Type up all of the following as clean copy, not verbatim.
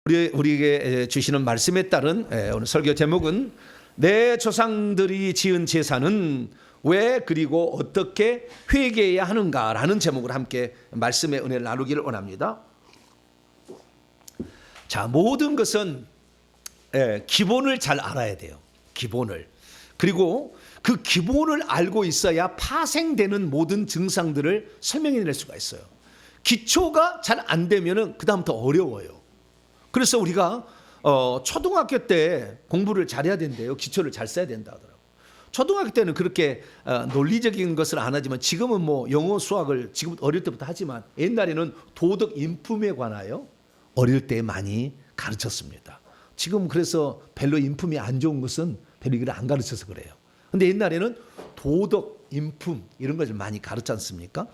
우리에게 주시는 말씀에 따른 오늘 설교 제목은 내 조상들이 지은 제사는 왜 그리고 어떻게 회개해야 하는가라는 제목으로 함께 말씀의 은혜를 나누기를 원합니다. 자, 모든 것은 기본을 잘 알아야 돼요. 기본을. 그리고 그 기본을 알고 있어야 파생되는 모든 증상들을 설명해낼 수가 있어요. 기초가 잘 안 되면은 그 다음부터 어려워요. 그래서 우리가 초등학교 때 공부를 잘해야 된대요. 기초를 잘 써야 된다 하더라고요. 초등학교 때는 그렇게 논리적인 것을 안 하지만 지금은 뭐 영어 수학을 지금 어릴 때부터 하지만 옛날에는 도덕 인품에 관하여 어릴 때 많이 가르쳤습니다. 지금 그래서 별로 인품이 안 좋은 것은 별로 이걸 안 가르쳐서 그래요. 근데 옛날에는 도덕 인품 이런 것을 많이 가르치 않습니까?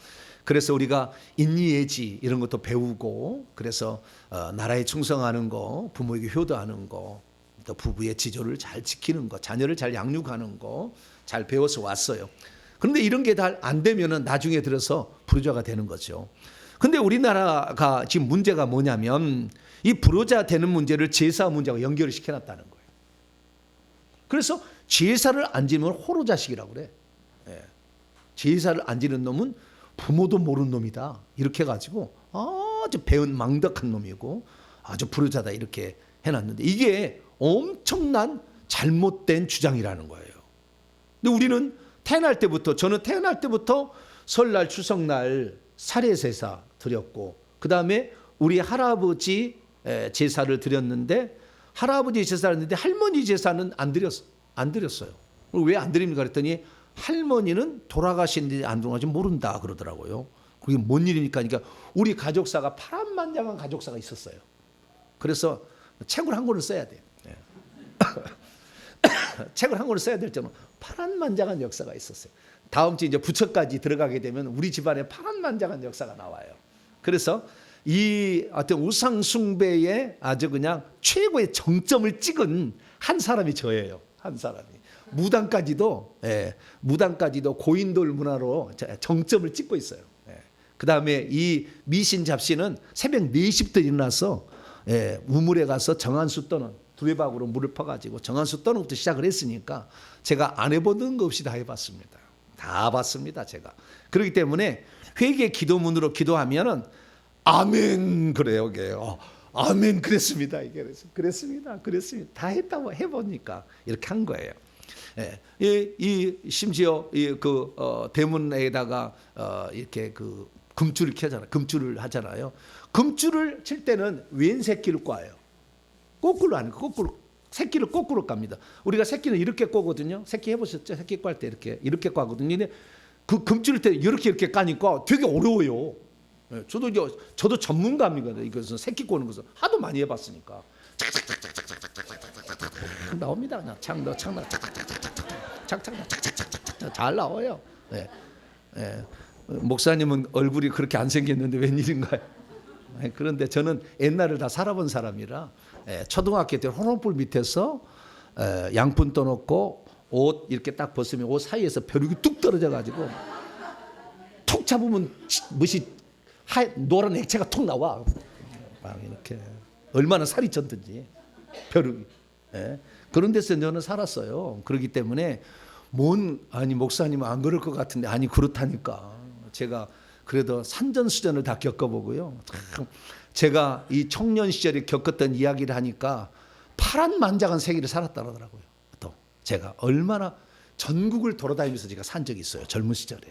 그래서 우리가 인리예지 이런 것도 배우고, 그래서 나라에 충성하는 거, 부모에게 효도하는 거, 또 부부의 지조를 잘 지키는 거, 자녀를 잘 양육하는 거 잘 배워서 왔어요. 그런데 이런 게 다 안 되면은 나중에 들어서 불효자가 되는 거죠. 근데 우리나라가 지금 문제가 뭐냐면 이 불효자 되는 문제를 제사 문제와 연결을 시켜놨다는 거예요. 그래서 제사를 안 지면 호로자식이라고 그래. 제사를 안 지는 놈은 부모도 모르는 놈이다. 이렇게 해가지고 아주 배은 망덕한 놈이고 아주 불효자다 이렇게 해놨는데 이게 엄청난 잘못된 주장이라는 거예요. 근데 우리는 태어날 때부터, 저는 태어날 때부터 설날 추석날 살해제사 드렸고, 그 다음에 우리 할아버지 제사를 드렸는데, 할아버지 제사를 했는데 할머니 제사는 안 드렸어요. 왜 안 드립니까 그랬더니 할머니는 돌아가신지 안 돌아가신지 모른다 그러더라고요. 그게 뭔 일이니까, 그러니까 우리 가족사가 파란만장한 가족사가 있었어요. 그래서 책을 한 권을 써야 돼요. 책을 한 권을 써야 될 정도로 파란만장한 역사가 있었어요. 다음 주 이제 부처까지 들어가게 되면 우리 집안에 파란만장한 역사가 나와요. 그래서 이 어떤 우상 숭배의 아주 그냥 최고의 정점을 찍은 한 사람이 저예요. 한 사람이. 무당까지도 고인돌 문화로 정점을 찍고 있어요. 그 다음에 이 미신 잡신은 새벽 4시부터 일어나서 우물에 가서 정한수 떠는 두레박으로 물을 퍼가지고 정한수 떠는 것부터 시작을 했으니까 제가 안 해보는 거 없이 다 해봤습니다. 다 봤습니다, 제가. 그렇기 때문에 회개 기도문으로 기도하면은 아멘 그래요, 이게. 아멘 그랬습니다, 이게. 그랬습니다. 다 했다고 해보니까 이렇게 한 거예요. 심지어 대문에다가 이렇게 그 금줄을 켜잖아요. 금줄을 하잖아요. 금줄을 칠 때는 왼 새끼를 꽈요. 거꾸로 하는 거, 거꾸로. 새끼를 거꾸로 깝니다. 우리가 새끼는 이렇게 꼬거든요. 새끼 해보셨죠? 새끼 꽈 때 이렇게 꽈거든요. 근데 그 금줄일 때 이렇게 까니까 되게 어려워요. 저도 전문가입니다. 이것은 새끼 꼬는 것은 하도 많이 해봤으니까. 나옵니다. 그냥 창 잘 나와요. 목사님은 얼굴이 그렇게 안 생겼는데 웬일인가요? 그런데 저는 옛날을 다 살아본 사람이라 초등학교 때 호롱불 밑에서 양푼 떠놓고 옷 이렇게 딱 벗으면 옷 사이에서 벼룩이 뚝 떨어져가지고 툭 잡으면 무엇이 노란 액체가 툭 나와. 막 이렇게 얼마나 살이 쪘든지 벼룩이. 그런 데서 저는 살았어요. 그렇기 때문에 아니 목사님은 안 그럴 것 같은데 아니 그렇다니까. 제가 그래도 산전수전을 다 겪어보고요. 제가 이 청년 시절에 겪었던 이야기를 하니까 파란만장한 세계를 살았다 그러더라고요. 또 제가 얼마나 전국을 돌아다니면서 제가 산 적이 있어요. 젊은 시절에.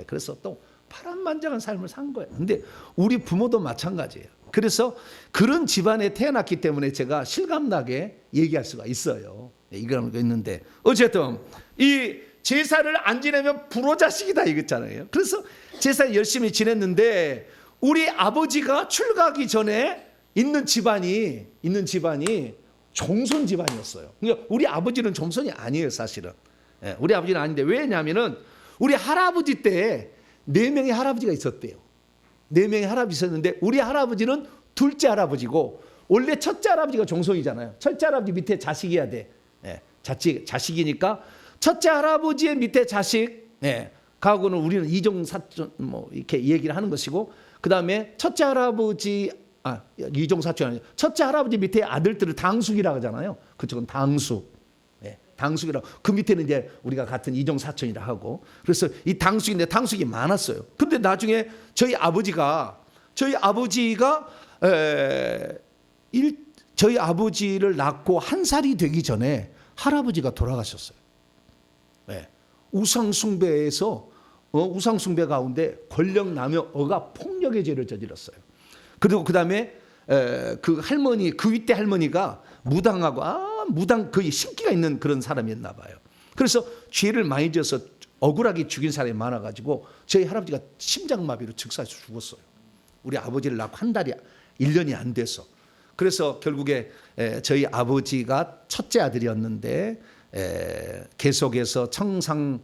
그래서 또 파란만장한 삶을 산 거예요. 근데 우리 부모도 마찬가지예요. 그래서 그런 집안에 태어났기 때문에 제가 실감나게 얘기할 수가 있어요. 이런 거 있는데 어쨌든 이 제사를 안 지내면 불효자식이다 이거잖아요. 그래서 제사 열심히 지냈는데 우리 아버지가 출가하기 전에 있는 집안이 종손 집안이었어요. 그러니까 우리 아버지는 종손이 아니에요, 사실은. 우리 아버지는 아닌데 왜냐하면은 우리 할아버지 때 4명의 할아버지가 있었대요. 4명의 할아버지 있었는데 우리 할아버지는 둘째 할아버지고 원래 첫째 할아버지가 종손이잖아요. 첫째 할아버지 밑에 자식이야 돼. 자식이니까 첫째 할아버지의 밑에 자식 가고는 우리는 이종사촌 뭐 이렇게 얘기를 하는 것이고, 그 다음에 첫째 할아버지 이종 사촌이 아니에요. 첫째 할아버지 밑에 아들들을 당숙이라고 하잖아요. 그쪽은 당숙. 예, 당숙이라고. 그 밑에는 이제 우리가 같은 이종 사촌이라 하고. 그래서 이 당숙인데 당숙이 많았어요. 근데 나중에 저희 아버지가 저희 아버지를 낳고 한 살이 되기 전에 할아버지가 돌아가셨어요. 예, 우상숭배에서 우상숭배 가운데 권력남용어가 폭력의 죄를 저질렀어요. 그리고 그 다음에 그 할머니, 그 윗대 할머니가 무당하고 무당 거의 신기가 있는 그런 사람이었나 봐요. 그래서 죄를 많이 져서 억울하게 죽인 사람이 많아가지고 저희 할아버지가 심장마비로 즉사해서 죽었어요. 우리 아버지를 낳고 한 달이 1년이 안 돼서. 그래서 결국에 저희 아버지가 첫째 아들이었는데 계속해서 청상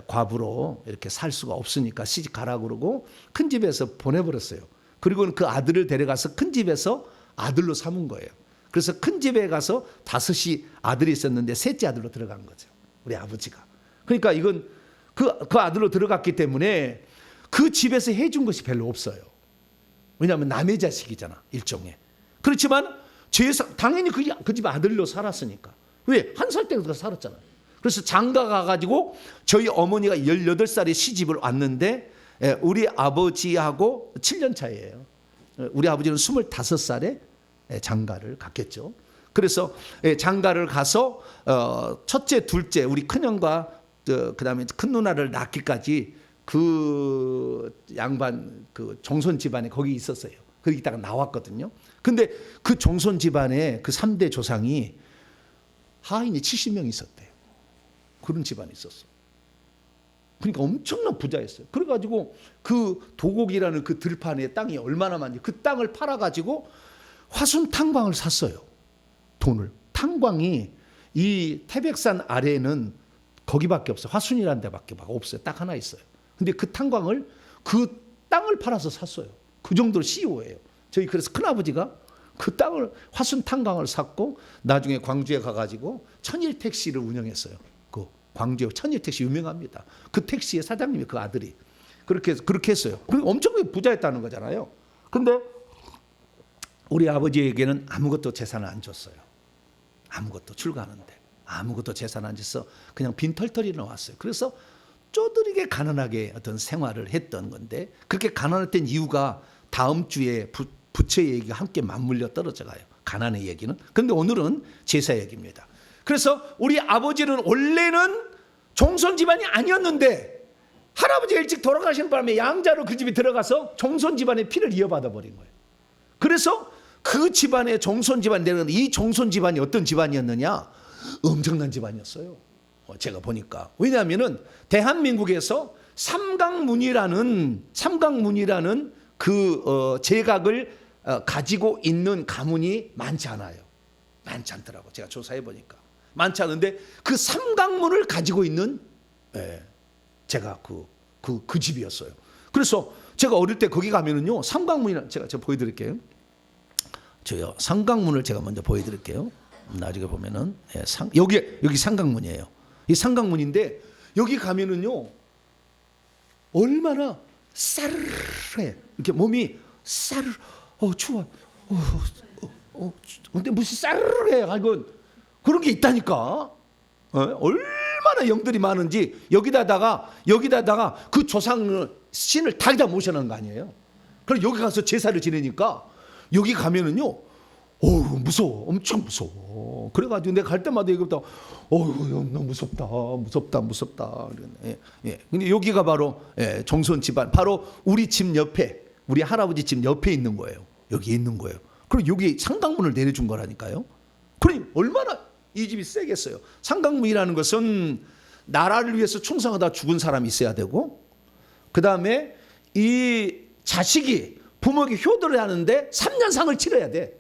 과부로 이렇게 살 수가 없으니까 시집 가라 그러고 큰 집에서 보내버렸어요. 그리고는 그 아들을 데려가서 큰 집에서 아들로 삼은 거예요. 그래서 큰 집에 가서 5이 아들이 있었는데 셋째 아들로 들어간 거죠. 우리 아버지가. 그러니까 이건 그 아들로 들어갔기 때문에 그 집에서 해준 것이 별로 없어요. 왜냐하면 남의 자식이잖아, 일종의. 그렇지만 당연히 그 집 아들로 살았으니까. 왜? 한 살 때부터 살았잖아요. 그래서 장가 가가지고 저희 어머니가 18살에 시집을 왔는데 우리 아버지하고 7년 차이예요. 우리 아버지는 25살에 장가를 갔겠죠. 그래서 장가를 가서 첫째, 둘째 우리 큰형과 그다음에 큰 누나를 낳기까지 그 양반 그 종손 집안에 거기 있었어요. 거기 있다가 나왔거든요. 근데 그 종손 집안에 그 3대 조상이 하인이 70명 있었대요. 그런 집안이 있었어. 그러니까 엄청난 부자였어요. 그래가지고 그 도곡이라는 그 들판에 땅이 얼마나 많은지 그 땅을 팔아가지고 화순 탕광을 샀어요. 돈을. 탕광이 이 태백산 아래에는 거기밖에 없어요. 화순이라는 데밖에 없어요. 딱 하나 있어요. 근데 그 탕광을 그 땅을 팔아서 샀어요. 그 정도로 CEO예요. 저희 그래서 큰아버지가 그 땅을 화순 탕광을 샀고 나중에 광주에 가가지고 천일 택시를 운영했어요. 그 광주에 천일 택시 유명합니다. 그 택시의 사장님이 그 아들이 그렇게 했어요. 그리고 엄청 부자였다는 거잖아요. 근데 우리 아버지에게는 아무것도 재산을 안 줬어요. 아무것도 출가하는데 아무것도 재산 안 줘서 그냥 빈털털이 나왔어요. 그래서 쪼드리게 가난하게 어떤 생활을 했던 건데 그렇게 가난했던 이유가 다음 주에 부채 얘기가 함께 맞물려 떨어져 가요. 가난의 얘기는. 그런데 오늘은 제사 얘기입니다. 그래서 우리 아버지는 원래는 종손 집안이 아니었는데 할아버지가 일찍 돌아가신 바람에 양자로 그 집에 들어가서 종손 집안의 피를 이어받아 버린 거예요. 그래서 그 집안의 종손 집안이 되는 이 종손 집안이 어떤 집안이었느냐? 엄청난 집안이었어요. 제가 보니까. 왜냐하면은 대한민국에서 삼강문이라는 그 제각을 가지고 있는 가문이 많지 않아요. 많지 않더라고. 제가 조사해 보니까 많지 않은데 그 삼강문을 가지고 있는 제가 그 집이었어요. 그래서 제가 어릴 때 거기 가면은요 삼강문이라 제가 보여드릴게요. 저요 삼강문을 제가 먼저 보여드릴게요. 나중에 보면은 여기 삼강문이에요. 이 삼강문인데 여기 가면은요 얼마나 싸르르해. 이렇게 몸이 싸르르. 추워. 근데 무슨 싸르르해. 아이고 그런 게 있다니까. 얼마나 영들이 많은지 여기다가 그 조상 신을 다 모셔놓은 거 아니에요. 그럼 여기 가서 제사를 지내니까 여기 가면은요. 무서워. 엄청 무서워. 그래가지고 내가 갈 때마다 여기부터 너무 무섭다. 근데 여기가 바로 종손 집안, 바로 우리 집 옆에, 우리 할아버지 집 옆에 있는 거예요. 여기 있는 거예요. 그리고 여기 상강문을 내려준 거라니까요. 그러니 얼마나 이 집이 세겠어요. 상강문이라는 것은 나라를 위해서 충성하다 죽은 사람이 있어야 되고, 그 다음에 이 자식이 부모에게 효도를 하는데 3년상을 치러야 돼.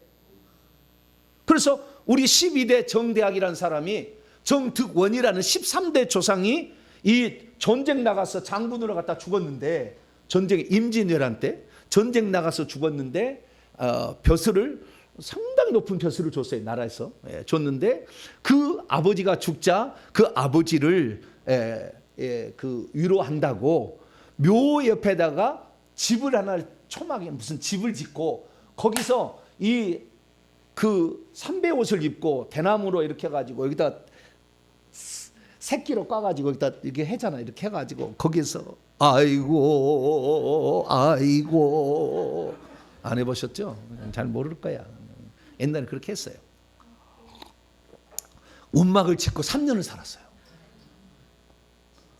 그래서 우리 12대 정대학이라는 사람이 정득원이라는 13대 조상이 이 전쟁 나가서 장군으로 갔다 죽었는데, 전쟁 임진왜란 때 전쟁 나가서 죽었는데 벼슬을 상당히 높은 벼슬을 줬어요. 나라에서 줬는데 그 아버지가 죽자 그 아버지를 그 위로한다고 묘 옆에다가 집을 하나 초막에 무슨 집을 짓고 거기서 이 그 삼배 옷을 입고 대나무로 이렇게 해가지고 여기다 새끼로 까가지고 여기다 이렇게 해잖아. 이렇게 해가지고 거기서 아이고 안 해보셨죠? 잘 모를 거야. 옛날에 그렇게 했어요. 움막을 짓고 3년을 살았어요.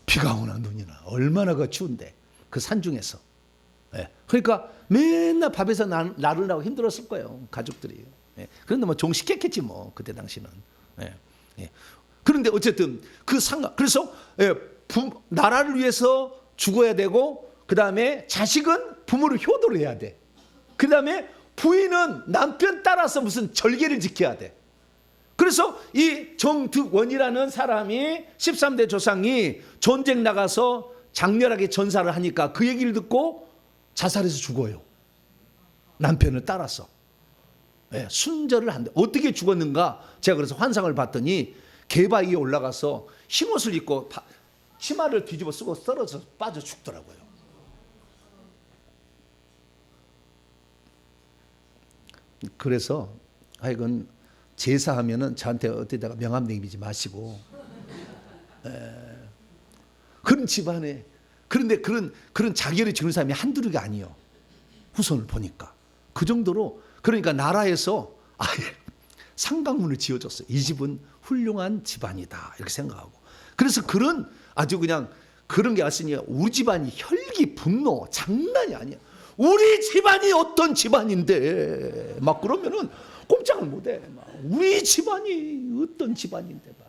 비가 오나 눈이나 얼마나 그 추운데 그 산중에서. 그러니까 맨날 밥에서 나르려고 힘들었을 거예요. 가족들이. 그런데 뭐 좀 시켰겠지 뭐 그때 당시는. 그런데 어쨌든 그 상관. 그래서 나라를 위해서 죽어야 되고 그 다음에 자식은 부모를 효도를 해야 돼. 그 다음에 부인은 남편 따라서 무슨 절개를 지켜야 돼. 그래서 이 정득원이라는 사람이 13대 조상이 전쟁 나가서 장렬하게 전사를 하니까 그 얘기를 듣고 자살해서 죽어요. 남편을 따라서. 순절을 한대. 어떻게 죽었는가? 제가 그래서 환상을 봤더니 개바위에 올라가서 흰옷을 입고 치마를 뒤집어 쓰고 떨어져 빠져 죽더라고요. 그래서 하여간 제사하면은 저한테 어디다가 명함 내미지 마시고. 그런 집안에 그런데 그런 자기를 지은 사람이 한두루가 아니에요. 후손을 보니까 그 정도로. 그러니까 나라에서 아예 상강문을 지어줬어요. 이 집은 훌륭한 집안이다 이렇게 생각하고. 그래서 그런 아주 그냥 그런 게 왔으니 우리 집안이 혈기 분노 장난이 아니야. 우리 집안이 어떤 집안인데 막 그러면은 꼼짝을 못해. 우리 집안이 어떤 집안인데 막.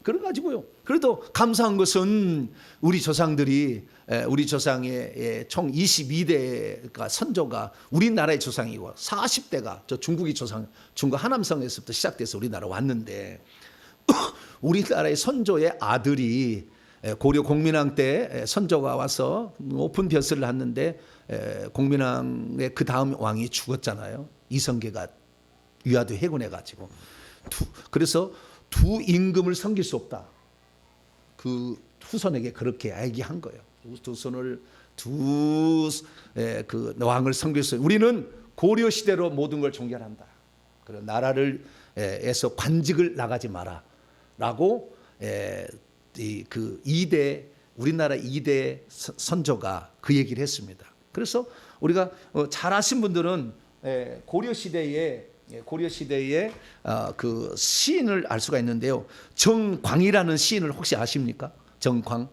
그래가지고요. 그래도 감사한 것은 우리 조상들이 우리 조상의 총 22대가 선조가 우리나라의 조상이고 40대가 저 중국의 조상 중국 하남성에서부터 시작돼서 우리나라 왔는데 우리나라의 선조의 아들이 고려 공민왕 때 선조가 와서 높은 벼슬을 했는데 공민왕의 그 다음 왕이 죽었잖아요. 이성계가 위화도 해군해가지고 그래서 두 임금을 섬길 수 없다. 그 후손에게 그렇게 얘기한 거예요. 두 손을 그 왕을 섬길 수. 우리는 고려 시대로 모든 걸 종결한다. 그런 나라를 에서 관직을 나가지 마라라고 그 2대 우리나라 2대 선조가 그 얘기를 했습니다. 그래서 우리가 잘 아신 분들은 고려 시대에 그 시인을 알 수가 있는데요. 정광이라는 시인을 혹시 아십니까? 정광.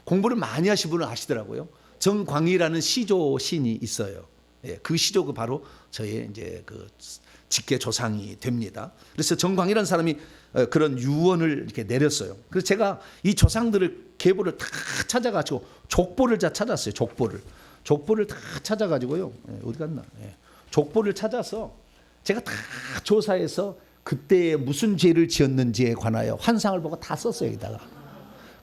공부를 많이 하신 분은 아시더라고요. 정광이라는 시조 시인이 있어요. 그 시조가 바로 저의 이제 그 직계 조상이 됩니다. 그래서 정광이라는 사람이 그런 유언을 이렇게 내렸어요. 그래서 제가 이 조상들을 계보를 다 찾아가지고 족보를 다 찾았어요. 족보를 다 찾아가지고요. 어디 갔나? 족보를 찾아서 제가 다 조사해서 그때 무슨 죄를 지었는지에 관하여 환상을 보고 다 썼어요. 여기다가.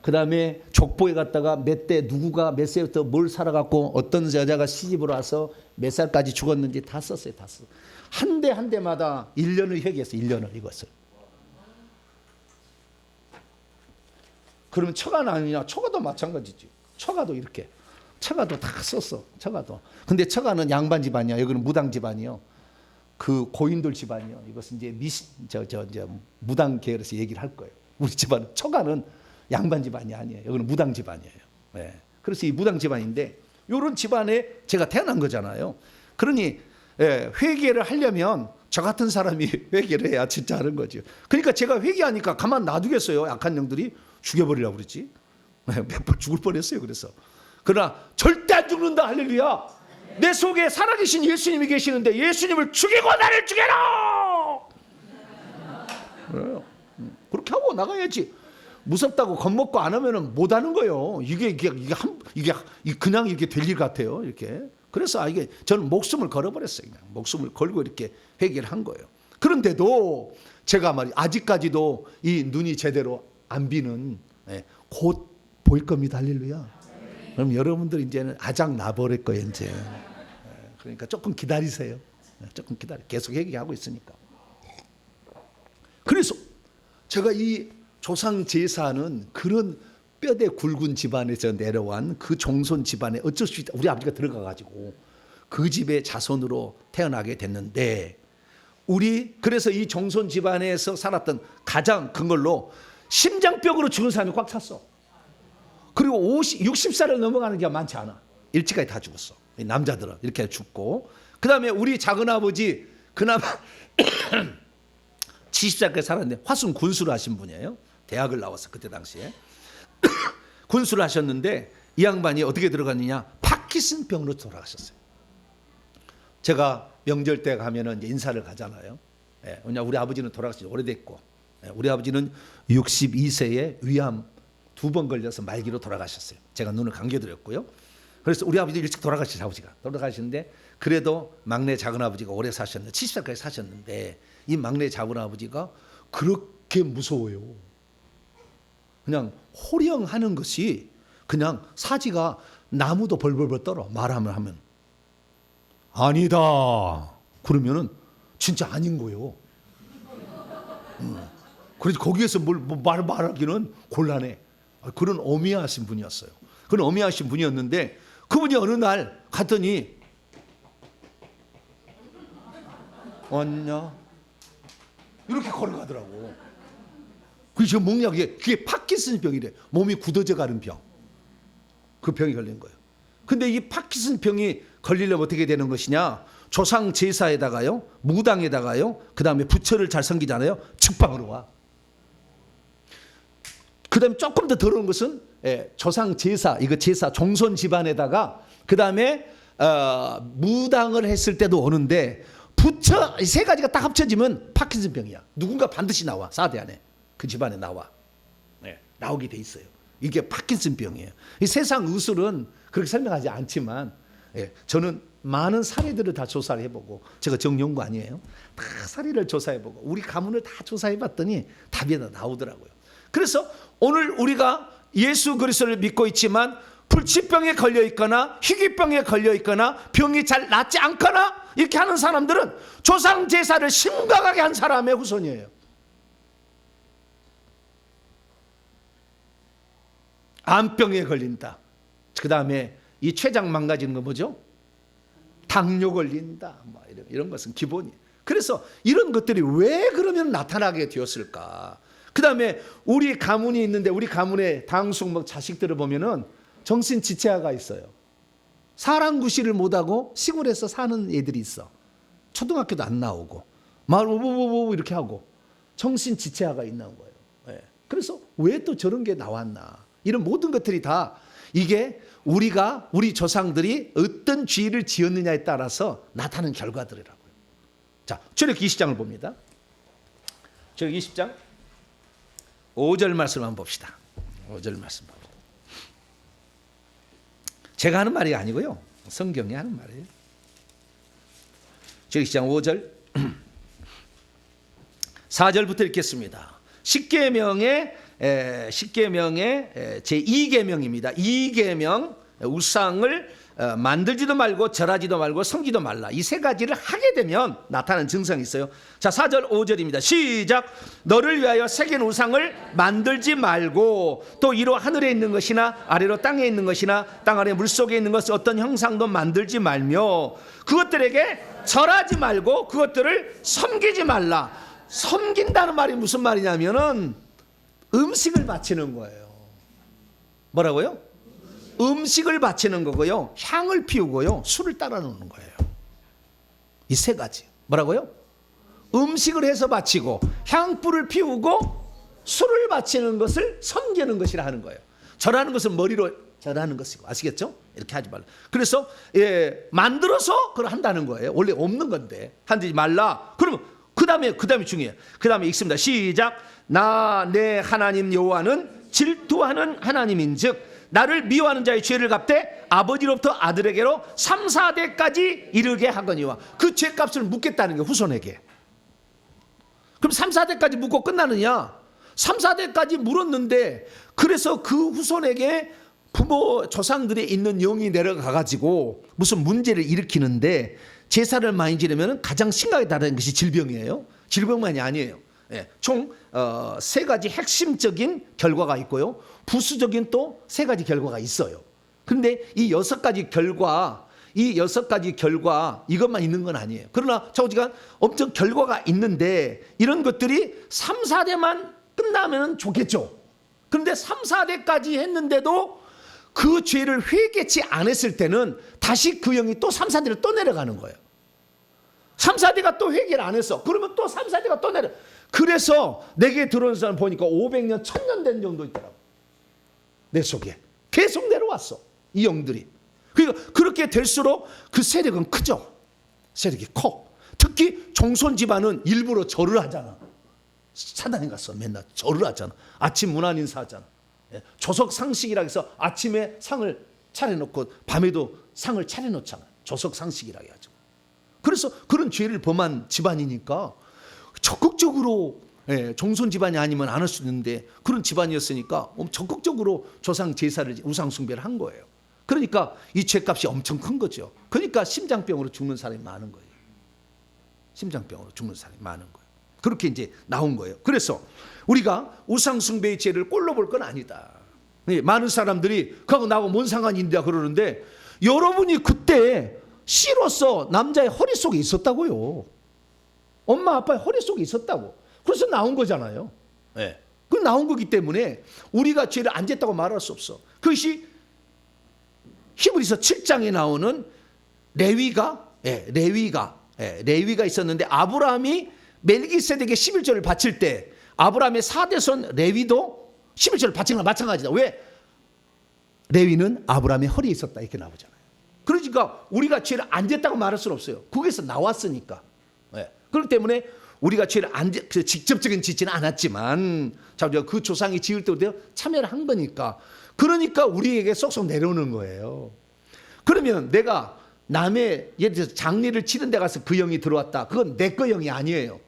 그 다음에 족보에 갔다가 몇 대 누구가 몇 세부터 뭘 살아갖고 어떤 여자가 시집으로 와서 몇 살까지 죽었는지 다 썼어요. 다 썼어요. 한 대 한 대마다 1년을 회개했어요. 1년을 이것을. 그러면 처가는 아니냐? 처가도 마찬가지지. 처가도 이렇게. 처가도 다 썼어. 처가도. 근데 처가는 양반 집안이야. 여기는 무당 집안이요. 그 고인들 집안이요. 이것은 이제 무당 계열에서 얘기를 할 거예요. 우리 집안 처가는 양반 집안이 아니에요. 여기는 무당 집안이에요. 그래서 이 무당 집안인데 이런 집안에 제가 태어난 거잖아요. 그러니 회개를 하려면 저 같은 사람이 회개를 해야 진짜 하는 거죠. 그러니까 제가 회개하니까 가만 놔두겠어요. 악한 영들이 죽여버리려고 그랬지. 몇 번 죽을 뻔했어요. 그래서 그러나 절대 안 죽는다. 할렐루야. 내 속에 살아계신 예수님이 계시는데 예수님을 죽이고 나를 죽여라. 그렇게 하고 나가야지. 무섭다고 겁먹고 안 하면은 못 하는 거예요. 이게 그냥 이렇게 될 일 같아요. 이렇게. 그래서 이게 저는 목숨을 걸어버렸어요. 그냥 목숨을 걸고 이렇게 회개를 한 거예요. 그런데도 제가 아직까지도 이 눈이 제대로 안 비는 곧 보일 겁니다. 할렐루야. 그럼 여러분들 이제는 아작 나버릴 거예요. 이제. 그러니까 조금 기다리세요. 조금 계속 얘기하고 있으니까. 그래서 제가 이 조상 제사는 그런 뼈대 굵은 집안에서 내려온 그 종손 집안에 어쩔 수 있다. 우리 아버지가 들어가가지고 그 집의 자손으로 태어나게 됐는데, 그래서 이 정손 집안에서 살았던 가장 큰 걸로 심장병으로 죽은 사람이 꽉 찼어. 그리고 60살을 넘어가는 게 많지 않아. 일찍까지 다 죽었어. 남자들은 이렇게 죽고. 그 다음에 우리 작은아버지 그나마 70살까지 살았는데 화순 군수를 하신 분이에요. 대학을 나와서 그때 당시에 군수를 하셨는데, 이 양반이 어떻게 들어갔느냐, 파킨슨병으로 돌아가셨어요. 제가 명절 때 가면은 이제 인사를 가잖아요. 왜냐 우리 아버지는 돌아가신 지 오래됐고, 우리 아버지는 62세에 위암 2번 걸려서 말기로 돌아가셨어요. 제가 눈을 감겨드렸고요. 그래서 우리 아버지 일찍 돌아가시죠. 아버지가 돌아가시는데, 그래도 막내 작은아버지가 오래 사셨는데 70살까지 사셨는데, 이 막내 작은아버지가 그렇게 무서워요. 그냥 호령하는 것이 그냥 사지가 나무도 벌벌벌 떨어. 말하면 아니다 그러면은 진짜 아닌 거예요. 그래서 거기에서 말하기는 곤란해. 그런 어미하신 분이었어요. 그런 어미하신 분이었는데, 그분이 어느 날 갔더니 왔냐 이렇게 걸어가더라고. 그게 지금 먹냐, 그게 파킨슨병이래. 몸이 굳어져 가는 병. 그 병이 걸린 거예요. 근데 이 파킨슨병이 걸리려면 어떻게 되는 것이냐, 조상 제사에다가요, 무당에다가요, 그 다음에 부처를 잘 섬기잖아요, 직방으로 와. 그 다음에 조금 더 더러운 것은 조상 제사, 이거 제사 종손 집안에다가, 그 다음에 무당을 했을 때도 오는데, 부처 이 세 가지가 딱 합쳐지면 파킨슨병이야. 누군가 반드시 나와. 4대 안에 그 집안에 나와. 나오게 돼 있어요. 이게 파킨슨병이에요. 이 세상 의술은 그렇게 설명하지 않지만, 저는 많은 사례들을 다 조사를 해보고, 제가 정연구 아니에요. 다 사례를 조사해보고 우리 가문을 다 조사해봤더니 답이 다 나오더라고요. 그래서 오늘 우리가 예수 그리스도를 믿고 있지만 불치병에 걸려 있거나 희귀병에 걸려 있거나 병이 잘 낫지 않거나 이렇게 하는 사람들은 조상 제사를 심각하게 한 사람의 후손이에요. 암병에 걸린다. 그 다음에 이 췌장 망가지는 거 뭐죠? 당뇨 걸린다. 뭐 이런 것은 기본이에요. 그래서 이런 것들이 왜 그러면 나타나게 되었을까? 그 다음에 우리 가문이 있는데, 우리 가문의 당숙 자식들을 보면은 정신지체아가 있어요. 사랑구실을 못하고 시골에서 사는 애들이 있어. 초등학교도 안 나오고 마을 오보보보 이렇게 하고 정신지체아가 있는 거예요. 그래서 왜 또 저런 게 나왔나? 이런 모든 것들이 다 이게 우리 조상들이 어떤 죄를 지었느냐에 따라서 나타나는 결과들이라고요. 자, 출애굽기 20장을 봅니다. 출애굽기 20장 5절 말씀을 한번 봅시다. 5절 말씀 봅니다. 제가 하는 말이 아니고요, 성경이 하는 말이에요. 출애굽기 20장 5절 4절부터 읽겠습니다. 십계명의 제2계명입니다. 2계명, 우상을 만들지도 말고 절하지도 말고 섬기도 말라. 이 세 가지를 하게 되면 나타나는 증상이 있어요. 자, 4절 5절입니다. 시작. 너를 위하여 새긴 우상을 만들지 말고, 또 이로 하늘에 있는 것이나 아래로 땅에 있는 것이나 땅 아래 물속에 있는 것 어떤 형상도 만들지 말며, 그것들에게 절하지 말고 그것들을 섬기지 말라. 섬긴다는 말이 무슨 말이냐면은 음식을 바치는 거예요. 뭐라고요? 음식을 바치는 거고요, 향을 피우고요, 술을 따라 놓는 거예요. 이 세 가지. 뭐라고요? 음식을 해서 바치고, 향불을 피우고, 술을 바치는 것을 섬기는 것이라 하는 거예요. 절하는 것은 머리로 절하는 것이고, 아시겠죠? 이렇게 하지 말라. 그래서 만들어서 그걸 한다는 거예요. 원래 없는 건데 하지 말라. 그러면 그 다음에 중요해요. 그 다음에 읽습니다. 시작. 나 내 하나님 여호와는 질투하는 하나님인즉 나를 미워하는 자의 죄를 갚되 아버지로부터 아들에게로 3, 4대까지 이르게 하거니와. 그 죄값을 묻겠다는 게 후손에게. 그럼 3, 4대까지 묻고 끝나느냐? 3, 4대까지 물었는데, 그래서 그 후손에게 부모 조상들이 있는 영이 내려가 가지고 무슨 문제를 일으키는데, 제사를 많이 지내면 가장 심각하게 다른 것이 질병이에요. 질병만이 아니에요. 총 3가지 핵심적인 결과가 있고요, 부수적인 또 3가지 결과가 있어요. 그런데 이 6가지 결과, 이 6가지 결과 이것만 있는 건 아니에요. 그러나 좌우지간 엄청 결과가 있는데 이런 것들이 3, 4대만 끝나면 좋겠죠. 그런데 3, 4대까지 했는데도 그 죄를 회개치 않았을 때는 다시 그 영이 또 3, 4대를 또 내려가는 거예요. 3, 4대가 또 회개를 안 했어. 그러면 또 3, 4대가 또 내려. 그래서 내게 들어온 사람 보니까 500년, 1000년 된 정도 있더라고. 내 속에. 계속 내려왔어. 이 영들이. 그러니까 그렇게 될수록 그 세력은 크죠. 세력이 커. 특히 종손 집안은 일부러 절을 하잖아. 사당에 가서 맨날 절을 하잖아. 아침 문안인사 하잖아. 조석 상식이라 해서 아침에 상을 차려놓고 밤에도 상을 차려놓잖아. 조석 상식이라 해가지고. 그래서 그런 죄를 범한 집안이니까 적극적으로 종손 집안이 아니면 안 할 수 있는데 그런 집안이었으니까 적극적으로 조상 제사를 우상 숭배를 한 거예요. 그러니까 이 죄값이 엄청 큰 거죠. 그러니까 심장병으로 죽는 사람이 많은 거예요. 심장병으로 죽는 사람이 많은 거예요. 그렇게 이제 나온 거예요. 그래서 우리가 우상 숭배의 죄를 꼴로 볼 건 아니다. 많은 사람들이 그하고 나하고 뭔 상관이 있냐 그러는데 여러분이 그때 씨로서 남자의 허리 속에 있었다고요. 엄마 아빠의 허리 속에 있었다고. 그래서 나온 거잖아요. 그 나온 거기 때문에 우리가 죄를 안 졌다고 말할 수 없어. 그것이 히브리서 7장에 나오는 레위가 있었는데 아브라함이 멜기세덱에게 11조를 바칠 때 아브라함의 4대손 레위도 11조를 바친 거랑 마찬가지다. 왜? 레위는 아브라함의 허리에 있었다 이렇게 나오잖아요. 그러니까 우리가 죄를 안 졌다고 말할 수는 없어요. 거기서 나왔으니까. 그렇기 때문에 우리가 죄를 직접적인 짓지는 않았지만 그 조상이 지을 때부터 참여를 한 거니까 그러니까 우리에게 쏙쏙 내려오는 거예요. 그러면 내가 남의 예를 들어서 장례를 치는 데 가서 그 영이 들어왔다. 그건 내 거 영이 아니에요.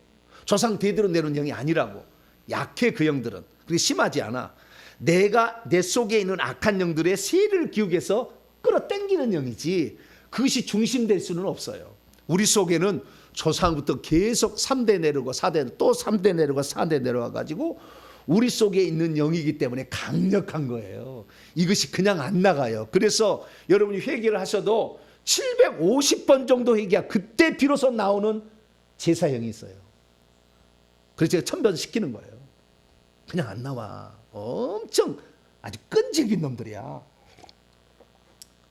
조상 대대로 내려온 영이 아니라고. 약해 그 영들은. 그게 심하지 않아. 내가 내 속에 있는 악한 영들의 세를 기울여서 끌어당기는 영이지 그것이 중심될 수는 없어요. 우리 속에는 조상부터 계속 3대 내려오고 4대 또 3대 내려오고 4대 내려와 가지고 우리 속에 있는 영이기 때문에 강력한 거예요. 이것이 그냥 안 나가요. 그래서 여러분이 회개를 하셔도 750번 정도 회개야 그때 비로소 나오는 제사형이 있어요. 그래서 제가 천변시키는 거예요. 그냥 안 나와. 엄청 아주 끈질긴 놈들이야.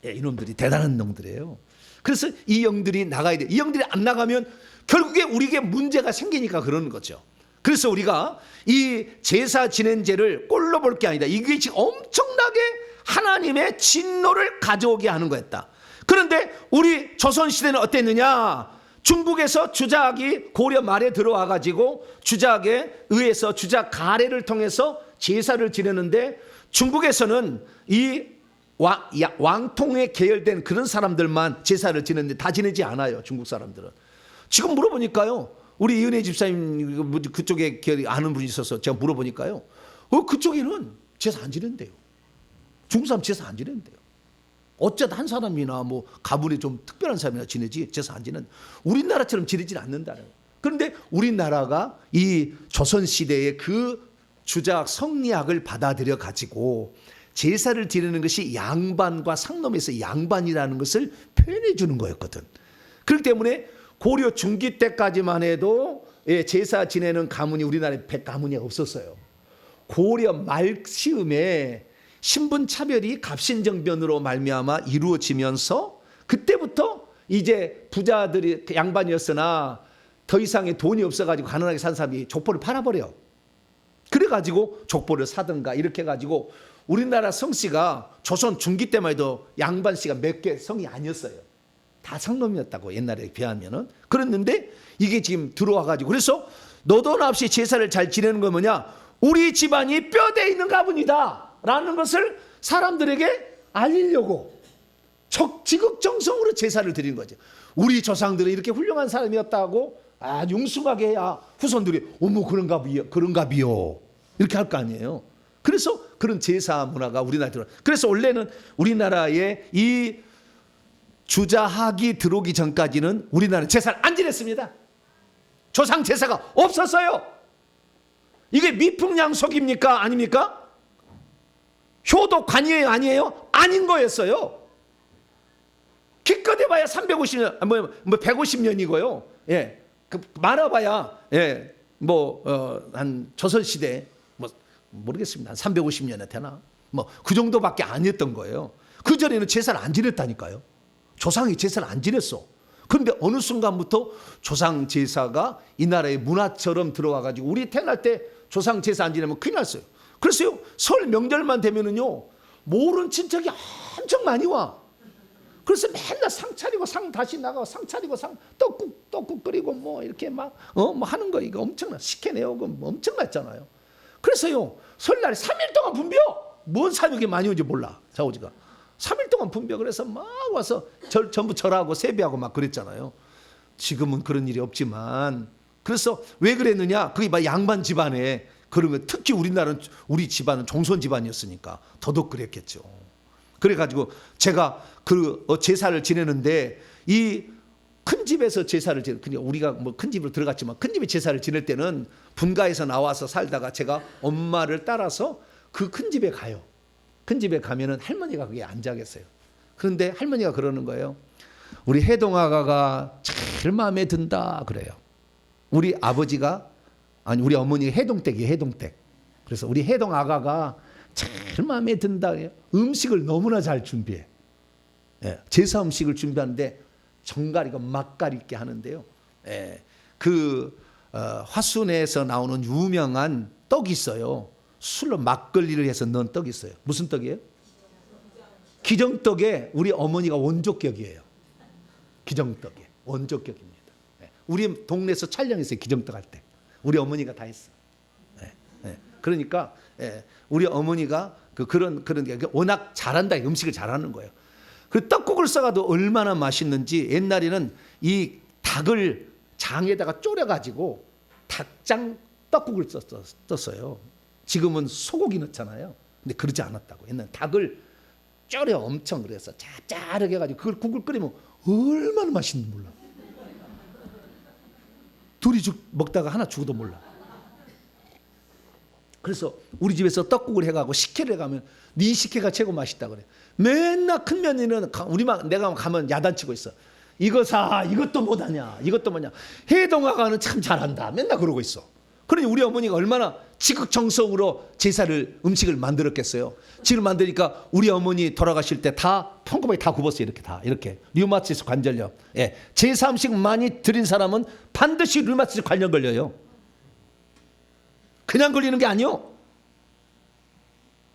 이놈들이 대단한 놈들이에요. 그래서 이 영들이 나가야 돼. 이 영들이 안 나가면 결국에 우리에게 문제가 생기니까 그러는 거죠. 그래서 우리가 이 제사 지낸 죄를 꼴로 볼 게 아니다. 이게 지금 엄청나게 하나님의 진노를 가져오게 하는 거였다. 그런데 우리 조선시대는 어땠느냐? 중국에서 주작이 고려 말에 들어와 가지고 주작에 의해서 주작 가래를 통해서 제사를 지내는데 중국에서는 이 왕통에 계열된 그런 사람들만 제사를 지내는데 다 지내지 않아요. 중국 사람들은. 지금 물어보니까요. 우리 이은혜 집사님 그쪽에 아는 분이 있어서 제가 물어보니까요. 그쪽에는 제사 안 지낸대요. 중국 사람 제사 안 지낸대요. 어쩌다 한 사람이나 뭐 가문이 좀 특별한 사람이나 지내지 제사 안 지낸. 우리나라처럼 지내지는 않는다는 거예요. 그런데 우리나라가 이 조선시대의 그 주작 성리학을 받아들여 가지고 제사를 지내는 것이 양반과 상놈에서 양반이라는 것을 표현해 주는 거였거든. 그렇기 때문에 고려 중기 때까지만 해도 제사 지내는 가문이 우리나라에 100가문이 없었어요. 고려 말시음에 신분 차별이 갑신정변으로 말미암아 이루어지면서 그때부터 이제 부자들이 양반이었으나 더 이상의 돈이 없어가지고 가난하게 산 사람이 족보를 팔아버려. 그래가지고 족보를 사든가 이렇게 해가지고 우리나라 성씨가 조선 중기 때만 해도 양반씨가 몇 개 성이 아니었어요. 다 상놈이었다고 옛날에 비하면은. 그랬는데 이게 지금 들어와가지고 그래서 너도나 없이 제사를 잘 지내는 건 뭐냐? 우리 집안이 뼈대 있는 가문이다 라는 것을 사람들에게 알리려고 지극정성으로 제사를 드리는 거죠. 우리 조상들은 이렇게 훌륭한 사람이었다고 융숭하게 해야 후손들이 어머 그런가 비요 이렇게 할 거 아니에요. 그래서 그런 제사 문화가 우리나라에 들어. 그래서 원래는 우리나라에 이 주자학이 들어오기 전까지는 우리나라는 제사를 안 지냈습니다. 조상 제사가 없었어요. 이게 미풍양속입니까? 아닙니까? 효도관이에요? 아니에요? 아닌 거였어요. 기껏 많아봐야 350년, 뭐 150년이고요. 예, 그 많아봐야 예, 한 조선 시대 뭐 모르겠습니다. 한 350년에 되나? 뭐 그 정도밖에 아니었던 거예요. 그 전에는 제사를 안 지냈다니까요. 조상이 제사를 안 지냈어. 그런데 어느 순간부터 조상 제사가 이 나라의 문화처럼 들어와 가지고 우리 태어날 때 조상 제사 안 지내면 큰일 났어요. 그래서요, 설 명절만 되면은요, 모르는 친척이 엄청 많이 와. 그래서 맨날 상 차리고 상 다시 나가고 상 차리고 상 떡국 끓이고 뭐 이렇게 뭐 하는 거 이거 엄청나. 식혜 내오고 뭐 엄청났잖아요. 그래서요, 설날에 3일 동안 분벼. 뭔 사육이 많이 오는지 몰라. 좌우지가 3일 동안 분벼. 그래서 막 와서 전부 절하고 세배하고 막 그랬잖아요. 지금은 그런 일이 없지만, 그래서 왜 그랬느냐? 그게 막 양반 집안에 그런 거, 특히 우리나라는 우리 집안은 종손 집안이었으니까 더더욱 그랬겠죠. 그래가지고 제가 그 제사를 지내는데, 이 큰 집에서 제사를 그러니까 우리가 뭐 큰 집으로 들어갔지만 큰 집에 제사를 지낼 때는 분가에서 나와서 살다가 제가 엄마를 따라서 그 큰 집에 가요. 큰 집에 가면은 할머니가 거기에 앉아 계세요. 그런데 할머니가 그러는 거예요. 우리 해동 아가가 제일 마음에 든다 그래요. 우리 아버지가, 아니 우리 어머니가 해동댁이에요. 해동댁. 그래서 우리 해동 아가가 제일 마음에 든다. 음식을 너무나 잘 준비해. 예, 제사 음식을 준비하는데 정갈이고 맛깔 있게 하는데요. 예, 화순에서 나오는 유명한 떡이 있어요. 술로 막걸리를 해서 넣은 떡이 있어요. 무슨 떡이에요? 기정떡에 우리 어머니가 원조격이에요. 기정떡에 원조격입니다. 예, 우리 동네에서 촬영했어요. 기정떡 할 때 우리 어머니가 다 했어. 예, 예. 그러니까 예, 우리 어머니가 그런 게 워낙 잘한다. 음식을 잘하는 거예요. 그 떡국을 써가도 얼마나 맛있는지, 옛날에는 이 닭을 장에다가 졸여가지고 닭장 떡국을 썼어요. 지금은 소고기 넣잖아요. 근데 그러지 않았다고. 옛날 닭을 졸여 엄청 그래서 짭짤하게 해가지고 그걸 국을 끓이면 얼마나 맛있는지 몰라. 둘이 먹다가 하나 죽어도 몰라. 그래서 우리 집에서 떡국을 해가고 식혜를 해가면 네 식혜가 최고 맛있다 그래. 맨날 큰 며느리는 내가 가면 야단치고 있어. 이거 사, 이것도 못하냐, 이것도 뭐냐. 해동아가는 참 잘한다. 맨날 그러고 있어. 그러니 우리 어머니가 얼마나 지극정성으로 음식을 만들었겠어요. 지금 만드니까 우리 어머니 돌아가실 때 다 평범하게 다 굽었어요. 이렇게 류마티스 관절염. 예, 제사 음식 많이 드린 사람은 반드시 류마티스 관절 걸려요. 그냥 걸리는 게 아니요.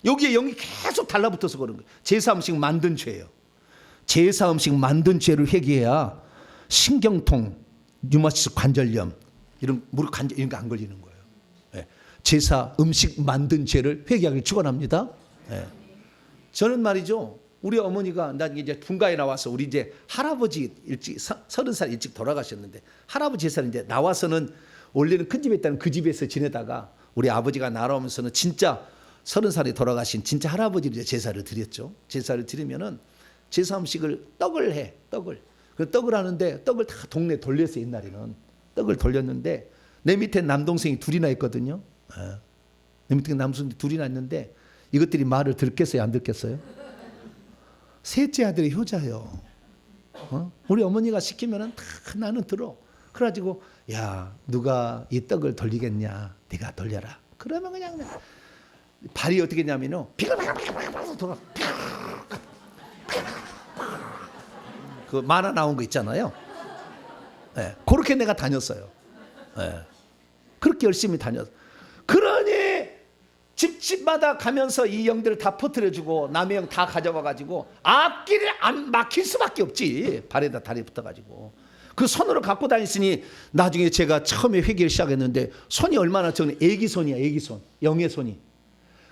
여기에 영이 계속 달라붙어서 그런 거예요. 제사 음식 만든 죄예요. 제사 음식 만든 죄를 회개해야 신경통, 류마티스 관절염, 이런 무릎 관절 이런 거 안 걸리는 거예요. 예. 제사 음식 만든 죄를 회개하길 축원합니다. 예. 저는 말이죠. 우리 어머니가 난 이제 분가에 나와서 우리 이제 할아버지 일찍 30살 일찍 돌아가셨는데, 할아버지 제사는 이제 나와서는 원래는 큰 집에 있다는 그 집에서 지내다가 우리 아버지가 날아오면서는 진짜 30살에 돌아가신 진짜 할아버지를 제사를 드렸죠. 제사를 드리면은 제사 음식을 떡을 해. 그 떡을 하는데 떡을 다 동네 돌렸어요. 옛날에는 떡을 돌렸는데 내 밑에 남동생이 둘이나 있거든요. 내 밑에 남동생이 둘이나 있는데 이것들이 말을 듣겠어요? 안 듣겠어요? 셋째 아들이 효자요. 우리 어머니가 시키면은 다 나는 들어. 그래가지고 야, 누가 이 떡을 돌리겠냐? 네가 돌려라. 그러면 그냥 발이 어떻게 했냐면요, 비글비글 돌아. 그 만화 나온 거 있잖아요. 네, 그렇게 내가 다녔어요. 네, 그렇게 열심히 다녔어. 그러니 집집마다 가면서 이 영들을 다 퍼뜨려주고 남의 영 다 가져와가지고 앞길을 안 막힐 수밖에 없지. 발에다 다리 붙어가지고 그 손으로 갖고 다녔으니 나중에 제가 처음에 회개를 시작했는데 손이 얼마나 저는 애기 손이야. 애기 손, 영의 손이.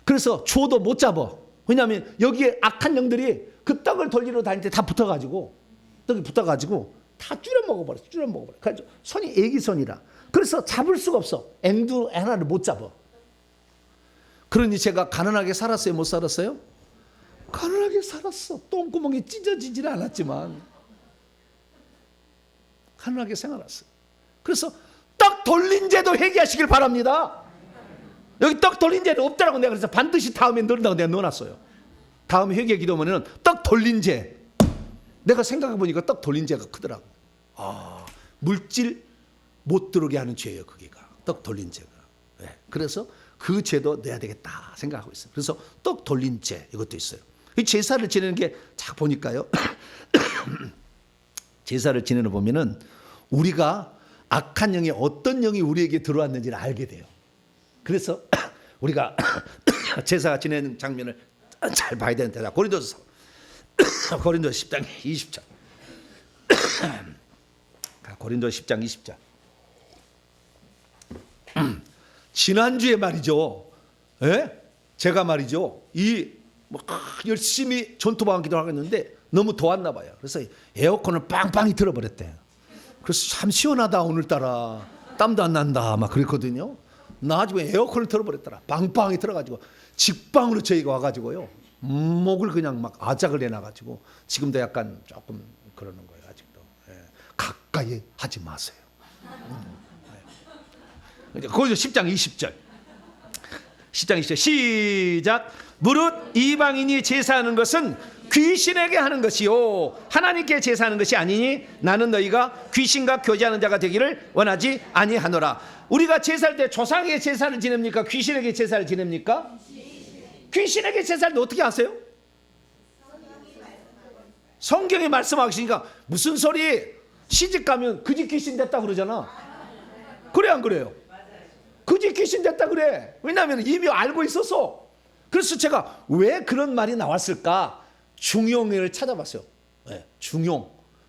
그래서 주워도 못 잡아. 왜냐하면 여기에 악한 영들이 그 떡을 돌리러 다닐 때 다 붙어가지고, 떡이 붙어가지고 다 줄여 먹어버려. 그래서 손이 애기 손이라. 그래서 잡을 수가 없어. 앵두 하나를 못 잡아. 그러니 제가 가난하게 살았어요? 못 살았어요? 가난하게 살았어. 똥구멍이 찢어지지는 않았지만 가난하게 생활했어요. 그래서 떡 돌린 죄도 회개하시길 바랍니다. 여기 떡 돌린 죄는 없다라고 내가 그래서 반드시 다음에 넣는다고 내가 넣어놨어요. 다음 회개 기도문에는 떡 돌린 죄. 내가 생각해 보니까 떡 돌린 죄가 크더라고. 아, 물질 못 들어오게 하는 죄예요, 그게가. 떡 돌린 죄가. 네. 그래서 그 죄도 내야 되겠다 생각하고 있어요. 그래서 떡 돌린 죄 이것도 있어요. 이 제사를 지내는 게 자 보니까요. 제사를 지내는 보면은 우리가 악한 영이 어떤 영이 우리에게 들어왔는지를 알게 돼요. 그래서 우리가 제사 지내는 장면을 잘 봐야 되는데, 고린도서 10장 20절. 고린도서 10장 20절. 지난주에 말이죠. 예? 제가 말이죠. 열심히 전투방언 기도하겠는데 너무 더웠나 봐요. 그래서 에어컨을 빵빵히 틀어버렸대요. 그래서 참 시원하다 오늘따라. 땀도 안 난다 막 그랬거든요. 나중에 에어컨을 틀어버렸더라. 빵빵히 틀어가지고 직방으로 저희가 와가지고요. 목을 그냥 막 아작을 내놔가지고 지금도 약간 조금 그러는 거예요. 아직도. 예. 가까이 하지 마세요. 거기서 10장 20절. 10장 20절 시작. 무릇 이방인이 제사하는 것은 귀신에게 하는 것이요 하나님께 제사하는 것이 아니니 나는 너희가 귀신과 교제하는 자가 되기를 원하지 아니하노라. 우리가 제사할 때 조상에게 제사를 지냅니까? 귀신에게 제사를 지냅니까? 귀신에게 제사를 어떻게 하세요? 성경이 말씀하시니까 무슨 소리? 시집 가면 그 집 귀신 됐다 그러잖아. 그래 안 그래요? 그 집 귀신 됐다 그래. 왜냐하면 이미 알고 있었어. 그래서 제가 왜 그런 말이 나왔을까? 중용을 찾아봤어요. 네,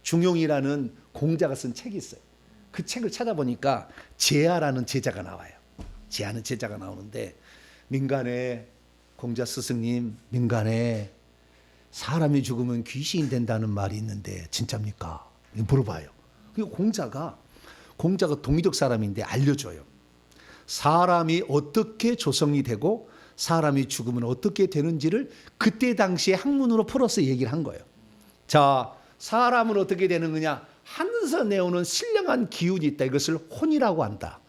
중용이라는 공자가 쓴 책이 있어요. 그 책을 찾아보니까 제아라는 제자가 나와요. 제아는 제자가 나오는데, 민간에 공자 스승님, 민간에 사람이 죽으면 귀신이 된다는 말이 있는데 진짜입니까? 물어봐요. 그리고 공자가 동이족 사람인데 알려줘요. 사람이 어떻게 조성이 되고 사람이 죽으면 어떻게 되는지를 그때 당시에 학문으로 풀어서 얘기를 한 거예요. 자, 사람은 어떻게 되는 거냐? 하늘에서 내오는 신령한 기운이 있다. 이것을 혼이라고 한다.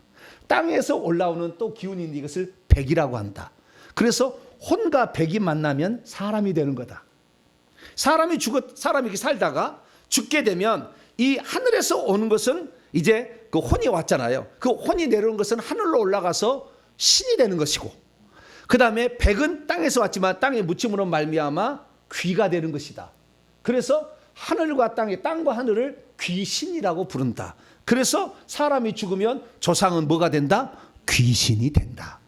땅에서 올라오는 또 기운이 있는데 이것을 백이라고 한다. 그래서 혼과 백이 만나면 사람이 되는 거다. 사람이 이렇게 살다가 죽게 되면 이 하늘에서 오는 것은 이제 그 혼이 왔잖아요. 그 혼이 내려오는 것은 하늘로 올라가서 신이 되는 것이고, 그 다음에 백은 땅에서 왔지만 땅의 묻힘으로 말미암아 귀가 되는 것이다. 그래서 하늘과 땅과 하늘을 귀신이라고 부른다. 그래서 사람이 죽으면 조상은 뭐가 된다? 귀신이 된다.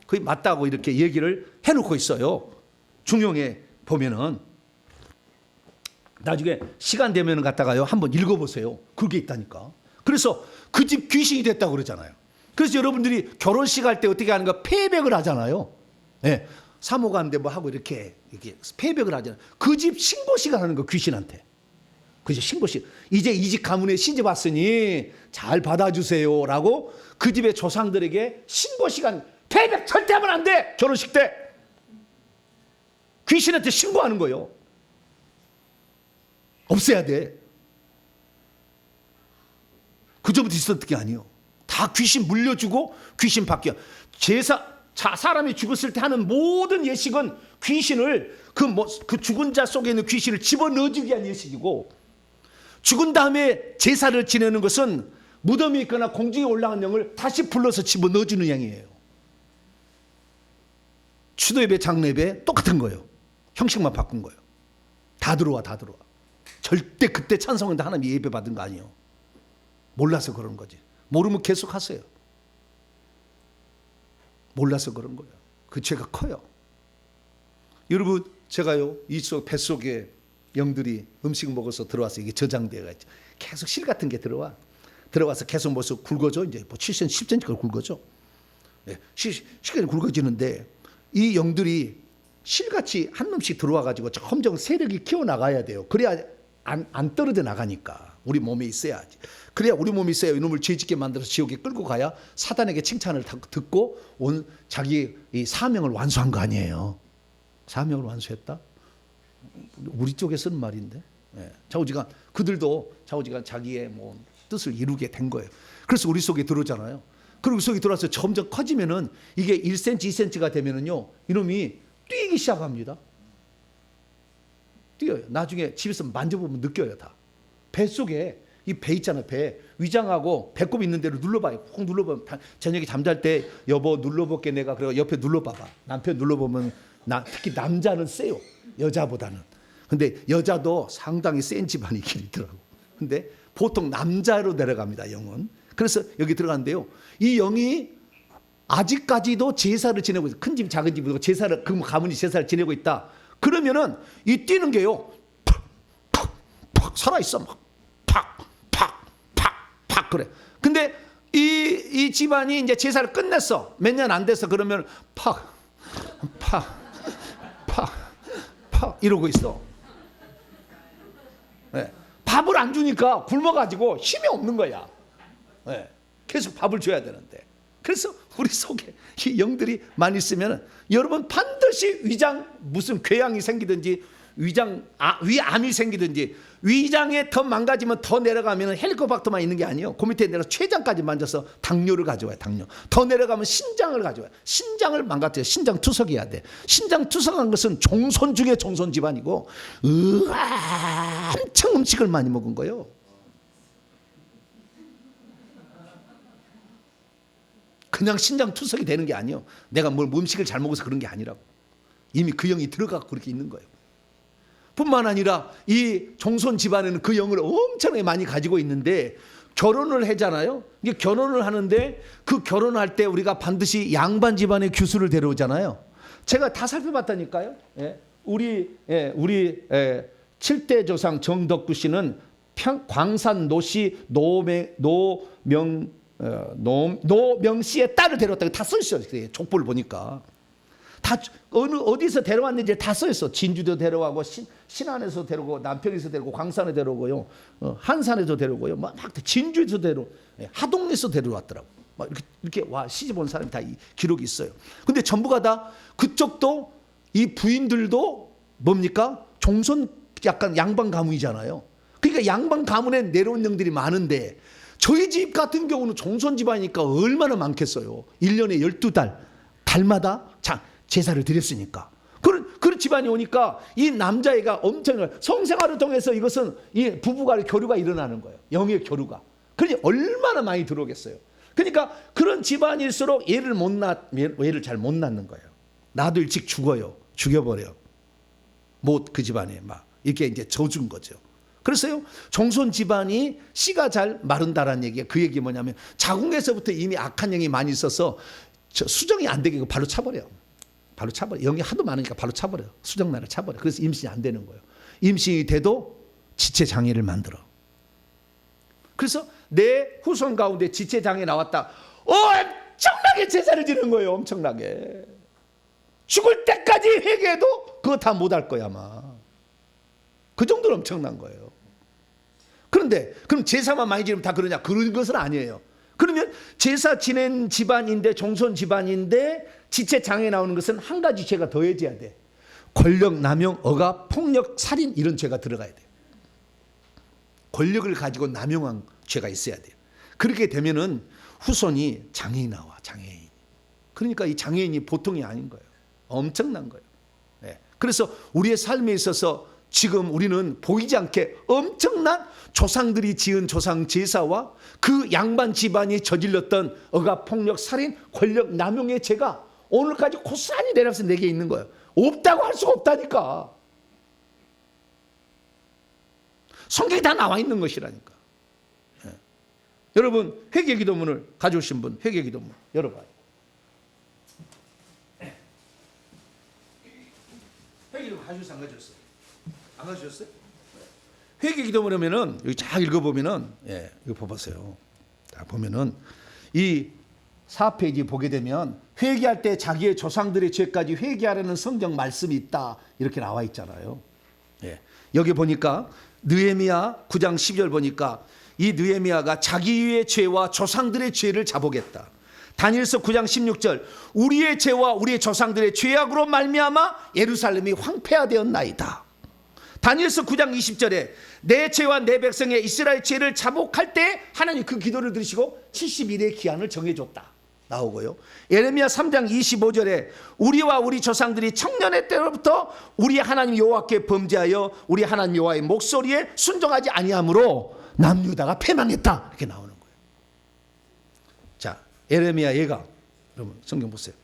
그게 맞다고 이렇게 얘기를 해놓고 있어요. 중용에 보면은. 나중에 시간 되면 갔다가요 한번 읽어보세요. 그게 있다니까. 그래서 그 집 귀신이 됐다고 그러잖아요. 그래서 여러분들이 결혼식 할 때 어떻게 하는가? 폐백을 하잖아요. 네. 사모 가는데 뭐 하고 이렇게 폐백을 하잖아요. 그 집 신고식을 하는 거, 귀신한테. 그 집 신고식. 이제 이 집 가문에 시집 왔으니 잘 받아주세요 라고 그 집의 조상들에게 신고시간, 폐백 절대 하면 안 돼. 결혼식 때 귀신한테 신고하는 거예요. 없애야 돼. 그저부터 있었던 게 아니에요. 다 귀신 물려주고 귀신 바뀌어. 사람이 죽었을 때 하는 모든 예식은 귀신을 그 죽은 자 속에 있는 귀신을 집어넣어주기 위한 예식이고, 죽은 다음에 제사를 지내는 것은 무덤이 있거나 공중에 올라간 영을 다시 불러서 집어넣어주는 양이에요. 추도예배, 장례예배 똑같은 거예요. 형식만 바꾼 거예요. 다 들어와. 절대 그때 찬송했는데 하나님 예배 받은 거 아니에요. 몰라서 그런 거지. 모르면 계속 하세요. 몰라서 그런 거예요. 그 죄가 커요. 여러분, 제가요 뱃속에 영들이 음식 먹어서 들어와서 이게 저장되어 있죠. 계속 실 같은 게 들어와서 계속 뭐서 굵어져. 이제 뭐 7cm, 10cm까지 굵어져. 네, 실까지 굵어지는데 이 영들이 실같이 한 놈씩 들어와가지고 점점 세력이 키워나가야 돼요. 그래야 안 떨어져 나가니까. 우리 몸에 있어야지. 그래야 우리 몸에 있어야 이놈을 죄짓게 만들어서 지옥에 끌고 가야 사단에게 칭찬을 듣고 자기 이 사명을 완수한 거 아니에요. 사명을 완수했다? 우리 쪽에 쓰는 말인데. 네. 좌우지간 그들도 좌우지간 자기의 뭐 뜻을 이루게 된 거예요. 그래서 우리 속에 들어오잖아요. 그리고 우리 속에 들어와서 점점 커지면은 이게 1cm, 2cm가 되면은요 이놈이 뛰기 시작합니다. 뛰어요. 나중에 집에서 만져보면 느껴요. 다 뱃속에 이 배 있잖아요. 배 위장하고 배꼽 있는 대로 눌러봐요. 꼭 눌러보면 저녁에 잠잘 때 여보 눌러볼게 내가. 그리고 옆에 눌러봐봐. 남편 눌러보면 특히 남자는 세요. 여자보다는. 근데 여자도 상당히 센 집안이긴 있더라고. 근데 보통 남자로 내려갑니다. 영은. 그래서 여기 들어가는데요. 이 영이 아직까지도 제사를 지내고 있어요. 큰 집 작은 집이고 제사를 그 가문이 제사를 지내고 있다. 그러면은 이 뛰는 게요. 팍 살아있어. 막 팍 그래. 근데 이 집안이 이제 제사를 끝냈어. 몇 년 안 됐어. 그러면 팍 이러고 있어. 네. 밥을 안 주니까 굶어가지고 힘이 없는 거야. 네. 계속 밥을 줘야 되는데. 그래서 우리 속에 이 영들이 많이 있으면 여러분 반드시 위장 무슨 궤양이 생기든지 위암이 생기든지 위장에 더 망가지면 더 내려가면 헬리코박터만 있는 게 아니에요. 그 밑에 내려 췌장까지 만져서 당뇨를 가져와요. 당뇨. 더 내려가면 신장을 가져와요. 신장을 망가뜨려. 신장 투석해야 돼. 신장 투석한 것은 종손 중에 종손 집안이고 엄청 음식을 많이 먹은 거예요. 그냥 신장 투석이 되는 게 아니에요. 내가 뭘 음식을 잘 먹어서 그런 게 아니라고. 이미 그 영이 들어가고 그렇게 있는 거예요. 뿐만 아니라 이 종손 집안에는 그 영을 엄청나게 많이 가지고 있는데 결혼을 하잖아요. 이게 결혼을 하는데 그 결혼할 때 우리가 반드시 양반 집안의 규수를 데려오잖아요. 제가 다 살펴봤다니까요. 우리 7대 조상 정덕구 씨는 광산 노씨 노명 씨의 딸을 데려왔다고 다 써있어요. 족보를 보니까. 다 어디서 데려왔는지 다 써있어. 진주도 데려가고 신안에서 데려오고 남평에서 데려오고 광산에 데려오고요. 한산에서 데려오고요. 막 진주에서 하동에서 데려왔더라고. 막 이렇게 와 시집 온 사람이 다 이 기록이 있어요. 근데 전부가 다 그쪽도 이 부인들도 뭡니까? 종손 약간 양반 가문이잖아요. 그러니까 양반 가문에 내려온 영들이 많은데 저희 집 같은 경우는 종손 집안이니까 얼마나 많겠어요. 1년에 12달 달마다 제사를 드렸으니까. 그런 집안이 오니까 이 남자애가 엄청 성생활을 통해서 이것은 이 부부간의 교류가 일어나는 거예요. 영의 교류가. 그러니 얼마나 많이 들어오겠어요. 그러니까 그런 집안일수록 얘를 잘 못 낳는 거예요. 나도 일찍 죽어요. 죽여버려. 그 집안에 막 이렇게 이제 져준 거죠. 그래서요 종손 집안이 씨가 잘 마른다라는 얘기예요. 그 얘기 뭐냐면 자궁에서부터 이미 악한 영이 많이 있어서 수정이 안 되게 바로 차버려. 바로 차버려. 영이 하도 많으니까 바로 차버려. 수정란을 차버려. 그래서 임신이 안 되는 거예요. 임신이 돼도 지체 장애를 만들어. 그래서 내 후손 가운데 지체 장애 나왔다. 엄청나게 제사를 지는 거예요. 엄청나게. 죽을 때까지 회개해도 그거 다 못할 거야 아마. 그 정도로 엄청난 거예요. 그런데 그럼 제사만 많이 지르면 다 그러냐? 그런 것은 아니에요. 그러면 제사 지낸 집안인데 종손 집안인데 지체 장애 나오는 것은 한 가지 죄가 더해져야 돼. 권력 남용, 억압, 폭력, 살인 이런 죄가 들어가야 돼. 권력을 가지고 남용한 죄가 있어야 돼요. 그렇게 되면은 후손이 장애인 나와. 장애인. 그러니까 이 장애인이 보통이 아닌 거예요. 엄청난 거예요. 그래서 우리의 삶에 있어서 지금 우리는 보이지 않게 엄청난 조상들이 지은 조상 제사와 그 양반 집안이 저질렀던 억압, 폭력, 살인, 권력 남용의 죄가 오늘까지 고스란히 내려서 내게 있는 거예요. 없다고 할 수가 없다니까. 성경에 다 나와 있는 것이라니까. 여러분 회개 기도문을 가져오신 분 회개 기도문 열어봐요. 회개 기도문 가져오셨어요? 안 가져오셨어요? 안 가져오셨어요? 회개 기도문 하면은 여기 쫙 읽어보면은 이거 봐보세요. 자 보면은 이 4페이지 보게 되면 회개할 때 자기의 조상들의 죄까지 회개하라는 성경 말씀이 있다 이렇게 나와 있잖아요. 여기 보니까 느헤미야 9장 12절 보니까 이 느헤미야가 자기의 죄와 조상들의 죄를 자복했다. 다니엘서 9장 16절 우리의 죄와 우리의 조상들의 죄악으로 말미암아 예루살렘이 황폐화되었나이다. 다니엘서 9장 20절에 내 죄와 내 백성의 이스라엘 죄를 자복할 때 하나님 그 기도를 들으시고 70일의 기한을 정해줬다. 나오고요. 예레미야 3장 25절에 우리와 우리 조상들이 청년의 때로부터 우리 하나님 여호와께 범죄하여 우리 하나님 여호와의 목소리에 순종하지 아니하므로 남유다가 패망했다, 이렇게 나오는 거예요. 자, 예레미야 예가, 여러분 성경 보세요.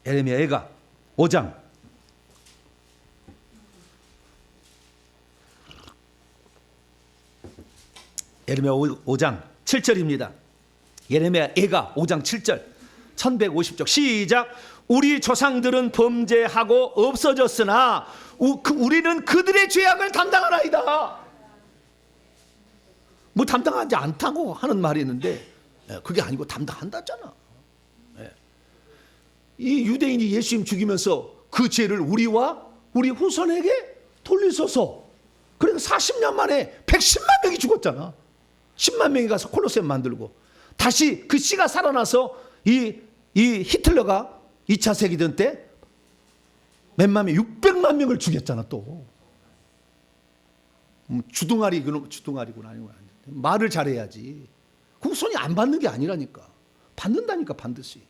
예레미야 예가 5장 예레미야 5장 7절입니다. 예레미야 예가 5장 7절 1150쪽 시작. 우리 조상들은 범죄하고 없어졌으나 우리는 그들의 죄악을 담당하나이다. 뭐 담당하지 않다고 하는 말이 있는데 그게 아니고 담당한다잖아. 이 유대인이 예수님 죽이면서 그 죄를 우리와 우리 후손에게 돌리소서. 그러니까 40년 만에 110만 명이 죽었잖아. 10만 명이 가서 콜로세움 만들고 다시 그 씨가 살아나서 이 히틀러가 2차 세계대전 때 몇만 명, 600만 명을 죽였잖아. 또 주둥아리구나. 말을 잘해야지. 후손이 안 받는 게 아니라니까. 받는다니까, 반드시.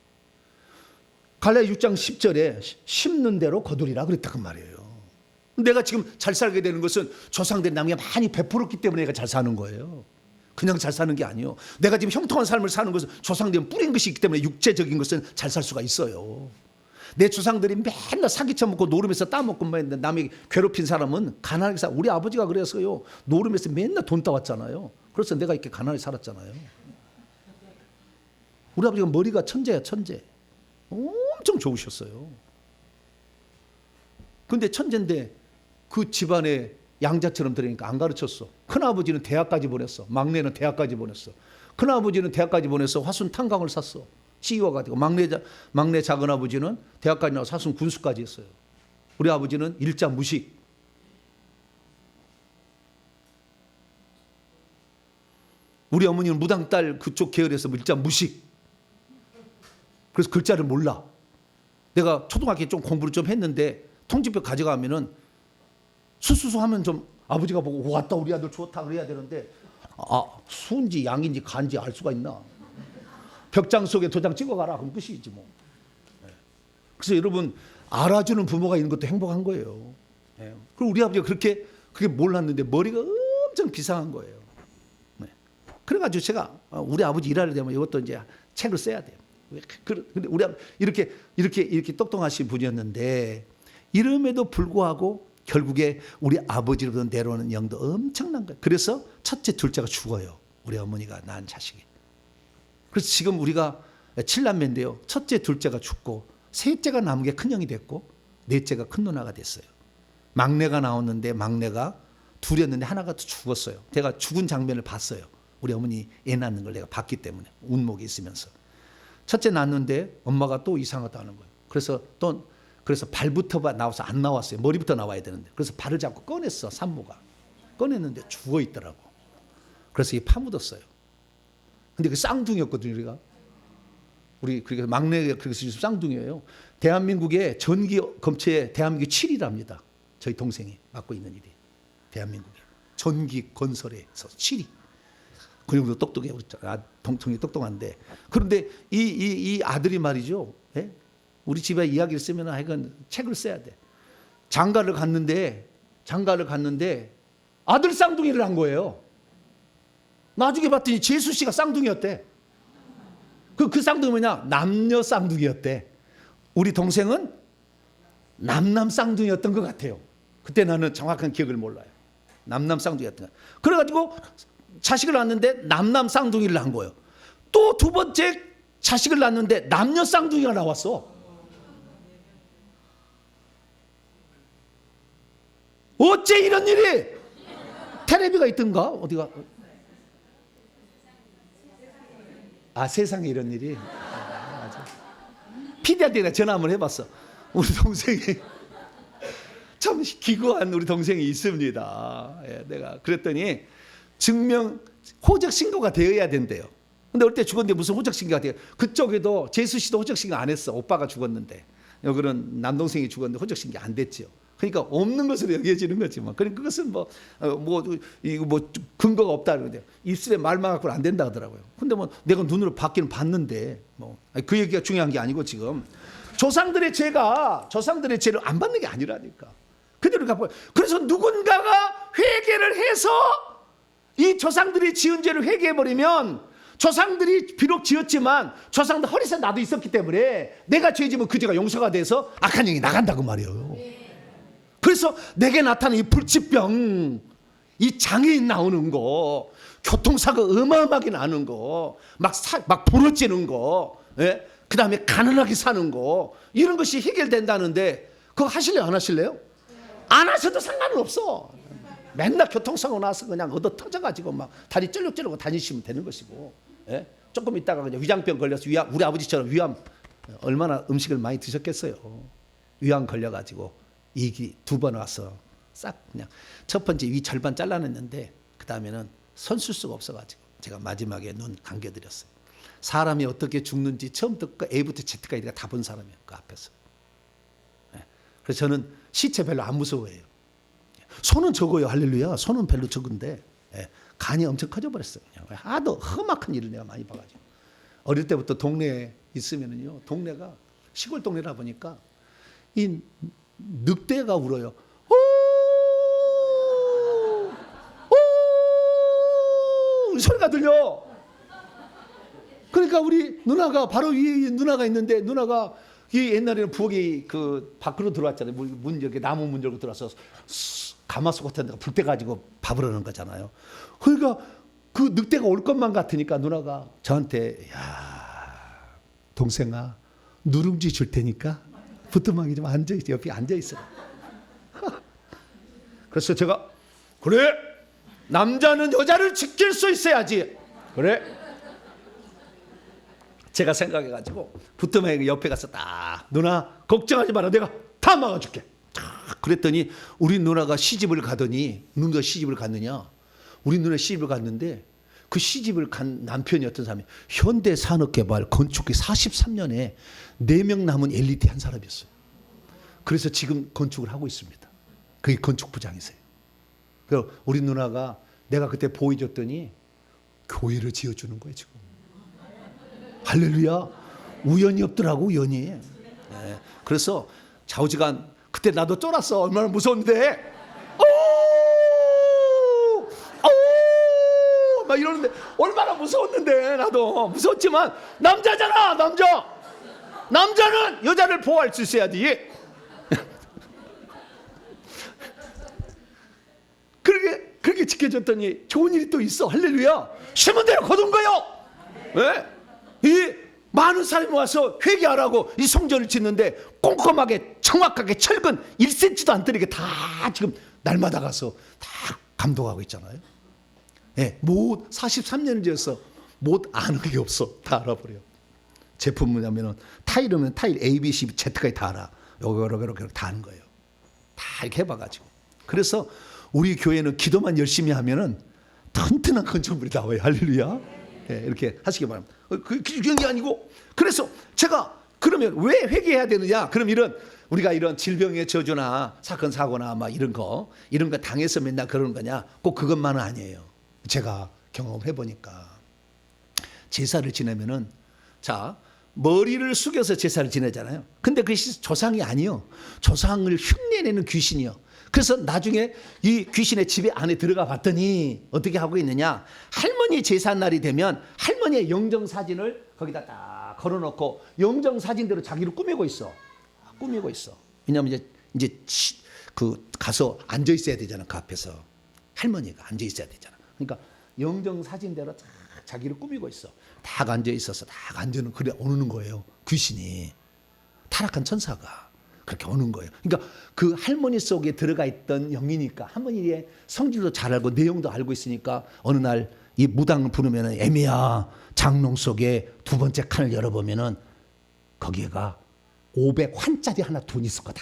갈라디아 6장 10절에 심는 대로 거두리라 그랬다 그 말이에요. 내가 지금 잘 살게 되는 것은 조상들이 남에게 많이 베풀었기 때문에 내가 잘 사는 거예요. 그냥 잘 사는 게 아니에요. 내가 지금 형통한 삶을 사는 것은 조상들이 뿌린 것이 있기 때문에 육체적인 것은 잘 살 수가 있어요. 내 조상들이 맨날 사기쳐먹고 노름에서 따먹고 남에게 괴롭힌 사람은 가난하게 살아. 우리 아버지가 그래서요, 노름에서 맨날 돈 따왔잖아요. 그래서 내가 이렇게 가난하게 살았잖아요. 우리 아버지가 머리가 천재야, 천재. 엄청 좋으셨어요. 근데 천재인데 그 집안에 양자처럼 들으니까 안 가르쳤어. 큰아버지는 대학까지 보냈어. 막내는 대학까지 보냈어. 큰아버지는 대학까지 보내서 화순 탄광을 샀어. CEO가 되고 막내 작은아버지는 대학까지 나와서 화순 군수까지 했어요. 우리 아버지는 일자 무식. 우리 어머니는 무당딸 그쪽 계열에서 일자 무식. 그래서 글자를 몰라. 내가 초등학교 좀 공부를 좀 했는데 통지표 가져가면은 수수수 하면 좀 아버지가 보고 왔다 우리 아들 좋다 그래야 되는데 수인지 양인지 간지 알 수가 있나. 벽장 속에 도장 찍어가라 그럼 끝이지 뭐. 그래서 여러분 알아주는 부모가 있는 것도 행복한 거예요. 그리고 우리 아버지가 그렇게 몰랐는데 머리가 엄청 비상한 거예요. 그래가지고 제가 우리 아버지 일하려 되면 이것도 이제 책을 써야 돼요. 근데 우리 이렇게 똑똑하신 분이었는데 이름에도 불구하고 결국에 우리 아버지로부터 내려오는 영도 엄청난 거예요. 그래서 첫째, 둘째가 죽어요. 우리 어머니가 낳은 자식이. 그래서 지금 우리가 7남매인데요. 첫째, 둘째가 죽고 셋째가 남은 게 큰형이 됐고 넷째가 큰 누나가 됐어요. 막내가 나왔는데 막내가 둘이었는데 하나가 또 죽었어요. 제가 죽은 장면을 봤어요. 우리 어머니 애 낳는 걸 내가 봤기 때문에 운목이 있으면서. 첫째 낳았는데 엄마가 또 이상하다는 거예요. 그래서 발부터 나와서 안 나왔어요. 머리부터 나와야 되는데. 그래서 발을 잡고 꺼냈어. 산모가. 꺼냈는데 죽어 있더라고. 그래서 이게 파묻었어요. 근데 그 쌍둥이였거든요, 우리 그러니까 막내가 그래서 쌍둥이에요. 대한민국의 전기 검체에 대한민국 7위랍니다. 저희 동생이 맡고 있는 일이. 대한민국에 전기 건설에서 7위. 그 정도 똑똑해요. 동통이 똑똑한데. 그런데 이 아들이 말이죠. 예? 우리 집에 이야기를 쓰면 하여간 책을 써야 돼. 장가를 갔는데 아들 쌍둥이를 한 거예요. 나중에 봤더니 재수 씨가 쌍둥이였대. 그 쌍둥이 뭐냐? 남녀 쌍둥이였대. 우리 동생은 남남 쌍둥이였던 것 같아요. 그때 나는 정확한 기억을 몰라요. 남남 쌍둥이였던 것. 그래가지고 자식을 낳았는데 남남 쌍둥이를 한 거예요. 또 두 번째 자식을 낳았는데 남녀 쌍둥이가 나왔어. 어째 이런 일이? 테레비가 있던가? 어디가? 세상에 이런 일이. 맞아. PD한테 내가 전화 한번 해봤어. 우리 동생이 참 기구한 우리 동생이 있습니다. 내가 그랬더니 호적 신고가 되어야 된대요. 근데 어릴 때 죽었는데 무슨 호적 신고가 돼요? 그쪽에도 재수 씨도 호적 신고 안 했어. 오빠가 죽었는데 여기는 남동생이 죽었는데 호적 신고 안 됐죠. 그러니까 없는 것으로 여겨지는 거지만, 그러니까 그것은 이거 근거가 없다 그러는데 입술에 말만 갖고는 안 된다 하더라고요. 근데 내가 눈으로 봤기는 봤는데 그 얘기가 중요한 게 아니고, 지금 조상들의 죄를 안 받는 게 아니라니까. 그대로 갚아요. 그래서 누군가가 회개를 해서 이 조상들이 지은 죄를 회개해 버리면, 조상들이 비록 지었지만 조상들 허리에 나도 있었기 때문에 내가 죄지면 그 죄가 용서가 돼서 악한 영이 나간다고 말이에요. 그래서 내게 나타난 이 불치병, 이 장애인 나오는 거, 교통사고 어마어마하게 나는 거, 막 부러지는 거, 예? 그 다음에 가난하게 사는 거, 이런 것이 해결된다는데 그거 하실래요, 안 하실래요? 안 하셔도 상관은 없어. 맨날 교통사고 나서 그냥 얻어 터져가지고 막 다리 쩔룩쩔룩 다니시면 되는 것이고, 예? 조금 있다가 그냥 위장병 걸려서 우리 아버지처럼 위암, 얼마나 음식을 많이 드셨겠어요. 위암 걸려가지고 이기 2번 와서 싹 그냥 첫 번째 위 절반 잘라냈는데 그 다음에는 손 쓸 수가 없어가지고 제가 마지막에 눈 감겨드렸어요. 사람이 어떻게 죽는지 처음부터 A부터 Z까지 다 본 사람이에요, 그 앞에서. 예. 그래서 저는 시체 별로 안 무서워해요. 손은 적어요, 할렐루야. 손은 별로 적은데, 예, 간이 엄청 커져버렸어요. 하도 험악한 일을 내가 많이 봐가지고. 어릴 때부터 동네에 있으면은요, 동네가 시골 동네라 보니까 이 늑대가 울어요. 오! 소리가 들려. 그러니까 우리 누나가 바로 위에 누나가 있는데, 누나가 이 옛날에는 부엌에 그 밖으로 들어왔잖아요. 문 이렇게 나무 문 열고 들어와서 가마솥 같은 데가 불 때 가지고 밥을 하는 거잖아요. 그러니까 그 늑대가 올 것만 같으니까 누나가 저한테, 야, 동생아, 누룽지 줄 테니까 부뚜막이 좀 앉아있어, 옆에 앉아있어. 그래서 제가, 그래, 남자는 여자를 지킬 수 있어야지. 그래. 제가 생각해가지고 부뚜막이 옆에 가서 딱, 누나 걱정하지 마라, 내가 다 막아줄게. 그랬더니 우리 누나가 시집을 가더니, 누나가 시집을 갔느냐, 우리 누나 시집을 갔는데 그 시집을 간 남편이 어떤 사람이 현대산업개발 건축기 43년에 4명 남은 엘리트 한 사람이었어요. 그래서 지금 건축을 하고 있습니다. 그게 건축부장이세요. 그래서 우리 누나가 내가 그때 보여줬더니 교회를 지어주는 거예요, 지금. 할렐루야. 우연이 없더라고, 우연이. 네. 그래서 좌우지간 그때 나도 쫄았어. 얼마나 무서운데. 막 이러는데 얼마나 무서웠는데. 나도 무서웠지만 남자잖아, 남자는 여자를 보호할 수 있어야지. 그렇게 지켜줬더니 좋은 일이 또 있어. 할렐루야. 심은 대로 거둔 거요. 네? 이 많은 사람이 와서 회개하라고 이 성전을 짓는데 꼼꼼하게 정확하게 철근 1cm도 안 떨리게 다 지금 날마다 가서 다 감독하고 있잖아요. 예, 못 43년을 지어서 못 아는 게 없어. 다 알아버려. 제품 뭐냐면은 타일이면 타일 A, B, C, Z까지 다 알아. 요렇게 다 아는 거예요. 다 이렇게 해봐가지고. 그래서 우리 교회는 기도만 열심히 하면은 튼튼한 건축물이 나와요. 할렐루야. 예, 이렇게 하시기 바랍니다. 그런 게 아니고, 그래서 제가 그러면 왜 회개해야 되느냐? 그럼 우리가 이런 질병의 저주나 사건 사고나 막 이런 거 당해서 맨날 그러는 거냐? 꼭 그것만은 아니에요. 제가 경험해 보니까 제사를 지내면은, 자, 머리를 숙여서 제사를 지내잖아요. 근데 그것이 조상이 아니요, 조상을 흉내내는 귀신이요. 그래서 나중에 이 귀신의 집에 안에 들어가 봤더니 어떻게 하고 있느냐, 할머니 제삿날이 되면 할머니의 영정사진을 거기다 딱 걸어놓고 영정사진대로 자기를 꾸미고 있어. 왜냐하면 이제 가서 앉아 있어야 되잖아. 그 앞에서 할머니가 앉아 있어야 되잖아. 그러니까 영정사진대로 딱 자기를 꾸미고 있어. 딱 앉아 있어서 딱 앉아는 그래 오는 거예요. 귀신이, 타락한 천사가 그렇게 오는 거예요. 그러니까 그 할머니 속에 들어가 있던 영이니까, 할머니의 성질도 잘 알고 내용도 알고 있으니까 어느 날 이 무당을 부르면은, 애미야, 장롱 속에 2번째 칸을 열어보면은 거기에가 500환짜리 하나 돈이 있을 거다.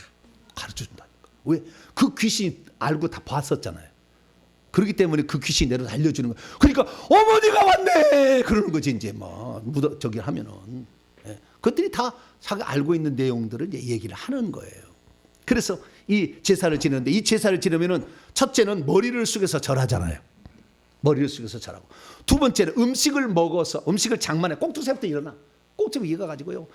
가르쳐준다니까. 왜? 그 귀신이 알고 다 봤었잖아요. 그렇기 때문에 그 귀신이 내려 알려주는 거예요. 그러니까 어머니가 왔네 그러는 거지. 이제 뭐 저기 하면은, 예. 그것들이 다 자기가 알고 있는 내용들을 이제 얘기를 하는 거예요. 그래서 이 제사를 지내는데, 이 제사를 지내면은 첫째는 머리를 숙여서 절하잖아요. 머리를 숙여서 절하고, 두 번째는 음식을 먹어서, 음식을 장만해 꼭두새부터 일어나, 꼭두새 일어가지고요,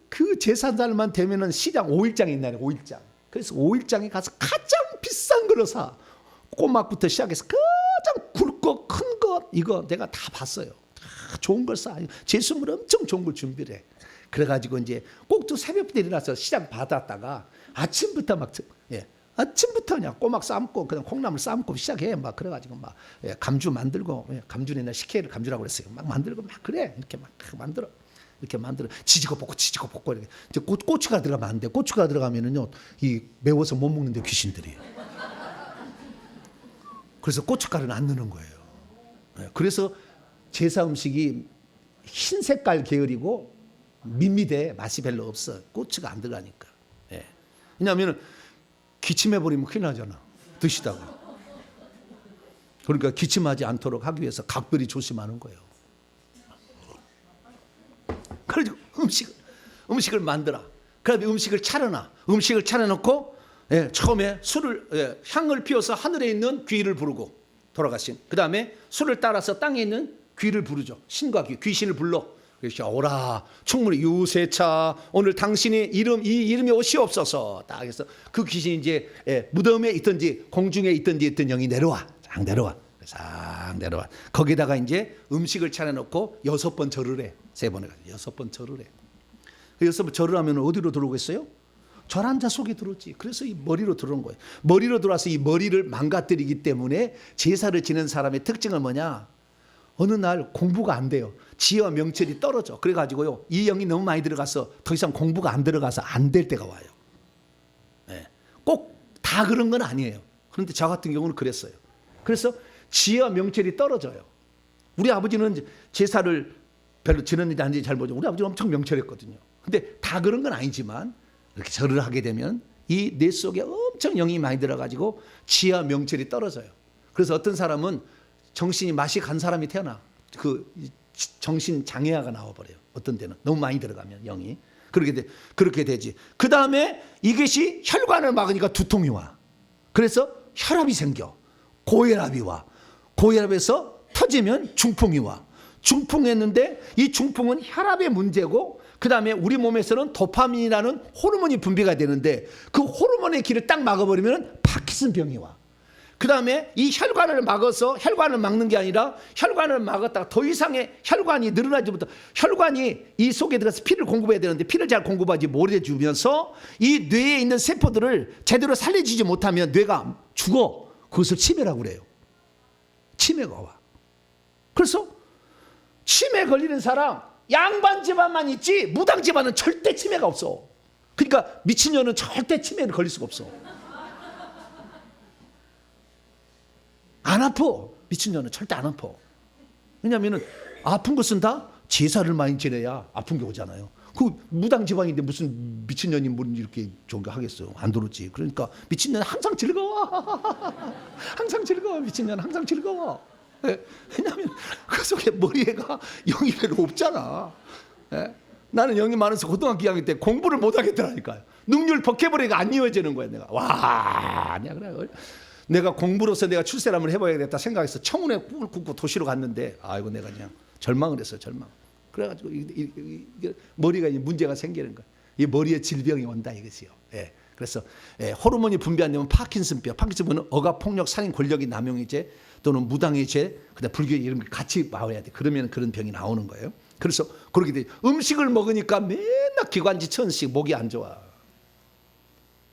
그 제사날만 되면은 시장 5일장이 있나요? 5일장. 그래서 5일장에 가서 가장 비싼 거를 사. 꼬막부터 시작해서 가장 굵고 큰 것, 이거 내가 다 봤어요. 다 좋은 걸 사. 제수물 엄청 좋은 걸 준비를 해. 그래가지고 이제 꼭두 새벽부터 일어나서 시장 받았다가 아침부터 막, 아침부터 그냥 꼬막 삶고 그냥 콩나물 삶고 시작해. 막 그래가지고 막 감주 만들고, 감주는 옛날 식혜를 감주라고 그랬어요. 막 만들고 막 그래. 이렇게 막 만들어. 이렇게 만들어 지지고 볶고 이렇게. 이제 고추가 들어가면 안 돼. 고추가 들어가면은요, 이 매워서 못 먹는데 귀신들이. 그래서 고춧가루는 안 넣는 거예요. 그래서 제사 음식이 흰 색깔 계열이고 밋밋해. 맛이 별로 없어. 고추가 안 들어가니까. 왜냐하면 기침해 버리면 큰일 나잖아, 드시다가. 그러니까 기침하지 않도록 하기 위해서 각별히 조심하는 거예요. 그래서 음식을 만들어. 그다음에 음식을 차려놔. 음식을 차려놓고 처음에 술을, 향을 피워서 하늘에 있는 귀를 부르고, 돌아가신. 그다음에 술을 따라서 땅에 있는 귀를 부르죠. 신과 귀신을 불러. 그래서 오라 충분히 유세차 오늘 당신의 이 이름이 오시옵소서. 딱 해서 그 귀신이 이제 무덤에 있든지 공중에 있든지 있던 영이 내려와. 쫙 내려와. 거기다가 이제 음식을 차려놓고 6번 절을 해. 3번에 가서 6번 절을 해. 6번 절을 하면 어디로 들어오겠어요? 절한 자 속에 들어오지. 그래서 이 머리로 들어온 거예요. 머리로 들어와서 이 머리를 망가뜨리기 때문에 제사를 지낸 사람의 특징은 뭐냐? 어느 날 공부가 안 돼요. 지혜와 명철이 떨어져. 그래가지고요, 이 영이 너무 많이 들어가서 더 이상 공부가 안 들어가서 안 될 때가 와요. 꼭 다 그런 건 아니에요. 그런데 저 같은 경우는 그랬어요. 그래서 지혜와 명철이 떨어져요. 우리 아버지는 제사를 별로 지냈는지 아닌지 잘 모르죠. 우리 아버지는 엄청 명철했거든요. 근데 다 그런 건 아니지만 이렇게 절을 하게 되면 이 뇌 속에 엄청 영이 많이 들어가지고 지혜와 명철이 떨어져요. 그래서 어떤 사람은 정신이 맛이 간 사람이 태어나. 그 정신 장애아가 나와버려요. 어떤 데는 너무 많이 들어가면 영이 그렇게 되지. 그 다음에 이것이 혈관을 막으니까 두통이 와. 그래서 혈압이 생겨. 고혈압이 와. 고혈압에서 터지면 중풍이 와. 중풍했는데 이 중풍은 혈압의 문제고, 그 다음에 우리 몸에서는 도파민이라는 호르몬이 분비가 되는데 그 호르몬의 길을 딱 막아버리면 파킨슨병이 와. 그 다음에 이 혈관을 막는 게 아니라 혈관을 막았다가 더 이상의 혈관이 늘어나지 못해, 혈관이 이 속에 들어가서 피를 공급해야 되는데 피를 잘 공급하지 못해주면서 이 뇌에 있는 세포들을 제대로 살려주지 못하면 뇌가 죽어. 그것을 치매라고 그래요. 치매가 와. 그래서 치매 걸리는 사람 양반 집안만 있지 무당 집안은 절대 치매가 없어. 그러니까 미친년은 절대 치매를 걸릴 수가 없어. 안 아파. 미친년은 절대 안 아파. 왜냐하면 아픈 것은 다 제사를 많이 지내야 아픈 게 오잖아요. 그 무당 지방인데 무슨 미친년이 뭐 이렇게 저기 하겠어요. 안 들었지. 그러니까 미친년 항상 즐거워. 항상 즐거워. 미친년 항상 즐거워. 왜냐하면 그 속에 머리에가 영이 별로 없잖아. 나는 영이 많아서 고등학교 2학년 때 공부를 못 하겠더라니까요. 능률 버케버리가 안 이어지는 거야. 내가 아니야 그래. 내가 공부로서 내가 출세를 한번 해봐야겠다 생각해서 청운에 꿈을 꾸고 도시로 갔는데, 아이고 내가 그냥 절망을 했어요. 절망. 그래가지고 머리가 문제가 생기는 거야. 이 머리에 질병이 온다 이것이요. 그래서 호르몬이 분비 안 되면 파킨슨병. 파킨슨병은 억압폭력 살인 권력의 남용의죄 또는 무당의 죄, 그다음 불교의 이런 게 같이 나와야 돼. 그러면 그런 병이 나오는 거예요. 그래서 그렇게 돼. 음식을 먹으니까 맨날 기관지 천식, 목이 안 좋아.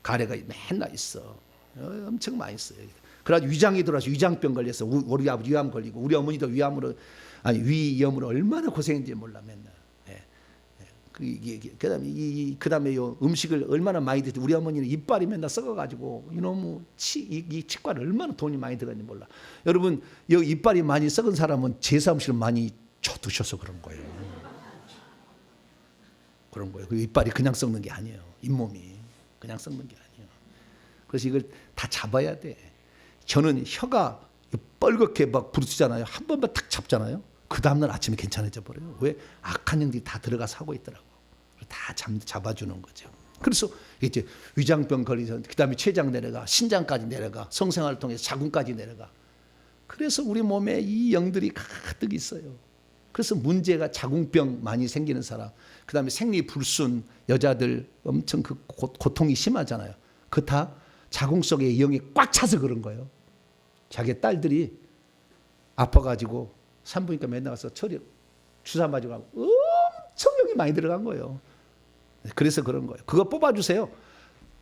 가래가 맨날 있어. 엄청 많이 있어요. 그래가지고 위장이 들어와서 위장병 걸려서 우리 아버지 위암 걸리고, 우리 어머니도 위염으로 얼마나 고생했는지 몰라 맨날. 그다음에 요 음식을 얼마나 많이 드지. 우리 어머니는 이빨이 맨날 썩어가지고 이놈의 이 치과를 얼마나 돈이 많이 들어갔는지 몰라. 여러분 여기 이빨이 많이 썩은 사람은 제사 음식을 많이 드셔서 그런 거예요. 그런 거예요. 그 이빨이 그냥 썩는 게 아니에요. 잇몸이 그냥 썩는 게 아니에요. 그래서 이걸 다 잡아야 돼. 저는 혀가 뻘겋게 막 부르치잖아요. 한 번만 탁 잡잖아요. 그 다음날 아침에 괜찮아져 버려요. 왜? 악한 영들이 다 들어가서 하고 있더라고. 다 잡아주는 거죠. 그래서 이제 위장병 걸리서 그다음에 췌장 내려가, 신장까지 내려가, 성생활을 통해서 자궁까지 내려가. 그래서 우리 몸에 이 영들이 가득 있어요. 그래서 문제가 자궁병 많이 생기는 사람, 그다음에 생리불순 여자들 엄청 그 고통이 심하잖아요. 그 다 자궁 속에 이 영이 꽉 차서 그런 거예요. 자기 딸들이 아파가지고 산부인과 맨날 가서 처리 주사 맞으고 하고 엄청 영이 많이 들어간 거예요. 그래서 그런 거예요. 그거 뽑아주세요.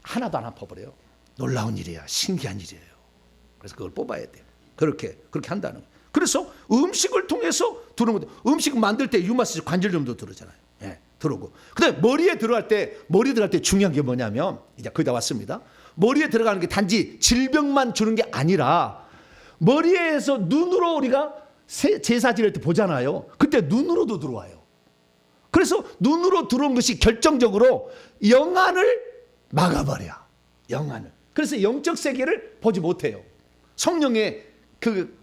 하나도 안 아파버려요. 놀라운 일이야. 신기한 일이에요. 그래서 그걸 뽑아야 돼요. 그렇게 한다는 거예요. 그래서 음식을 통해서 들어오는 거예요. 음식 만들 때 유마스 관절염도 들어오잖아요. 예, 들어오고. 그다음에 머리 들어갈 때 중요한 게 뭐냐면 이제 거의 다 왔습니다. 머리에 들어가는 게 단지 질병만 주는 게 아니라 머리에서 눈으로 우리가 제사 지낼 때 보잖아요. 그때 눈으로도 들어와요. 그래서 눈으로 들어온 것이 결정적으로 영안을 막아버려. 영안을. 그래서 영적 세계를 보지 못해요. 성령의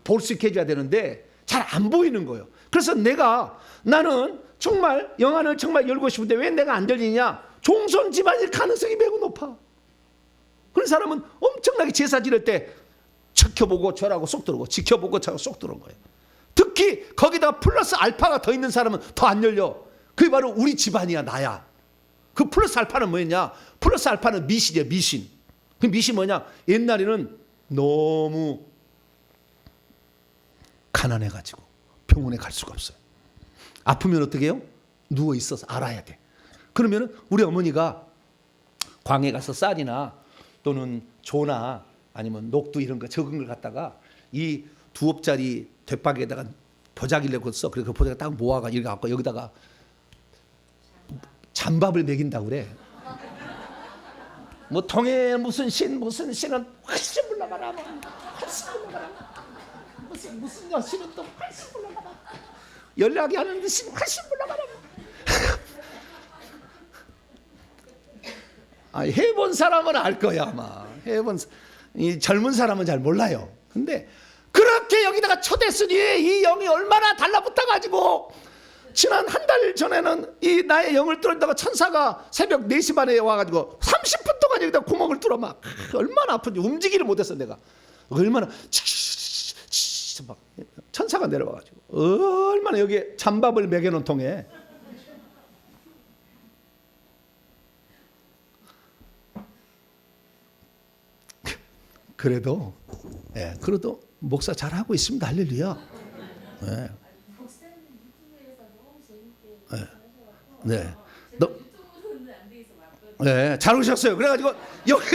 볼 수 있게 해줘야 되는데 잘 안 보이는 거예요. 그래서 나는 정말 영안을 정말 열고 싶은데 왜 내가 안 열리냐? 종손 집안일 가능성이 매우 높아. 그런 사람은 엄청나게 제사 지낼 때 지켜보고 절하고 쏙 들어오고 지켜보고 절하고 쏙 들어온 거예요. 특히 거기다가 플러스 알파가 더 있는 사람은 더 안 열려. 그게 바로 우리 집안이야, 나야. 그 플러스 알파는 뭐였냐? 플러스 알파는 미신이야, 미신. 그 미신 뭐냐? 옛날에는 너무 가난해가지고 병원에 갈 수가 없어요. 아프면 어떻게 해요? 누워 있어서 알아야 돼. 그러면 우리 어머니가 광에 가서 쌀이나 또는 조나 아니면 녹두 이런 거 적은 걸 갖다가 이 2옵짜리 대박에다가 보자기를 내고 써. 그래서 그 보자기 딱 모아가 이렇게 갖고 여기다가 잔밥을 먹인다고 그래. 뭐 통에 무슨 신은 훨씬 물러가라. 훨씬 물러가라. 무슨 여신은 또 훨씬 물러가라. 연락이 하는 신은 훨씬 물러가라. 해본 사람은 알 거야 아마. 이 젊은 사람은 잘 몰라요. 근데 그렇게 여기다가 초대했으니 이 영이 얼마나 달라붙어가지고 지난 한 달 전에는 이 나의 영을 뚫었다가 천사가 새벽 4시 반에 와가지고 30분 동안 여기다 구멍을 뚫어 막 얼마나 아픈지 움직이를 못했어 내가. 얼마나 막 천사가 내려와가지고 얼마나 여기에 잔밥을 먹여놓은 통에 그래도 목사 잘하고 있습니다. 할렐루야. 네. 네. 네, 잘 오셨어요. 그래가지고 여기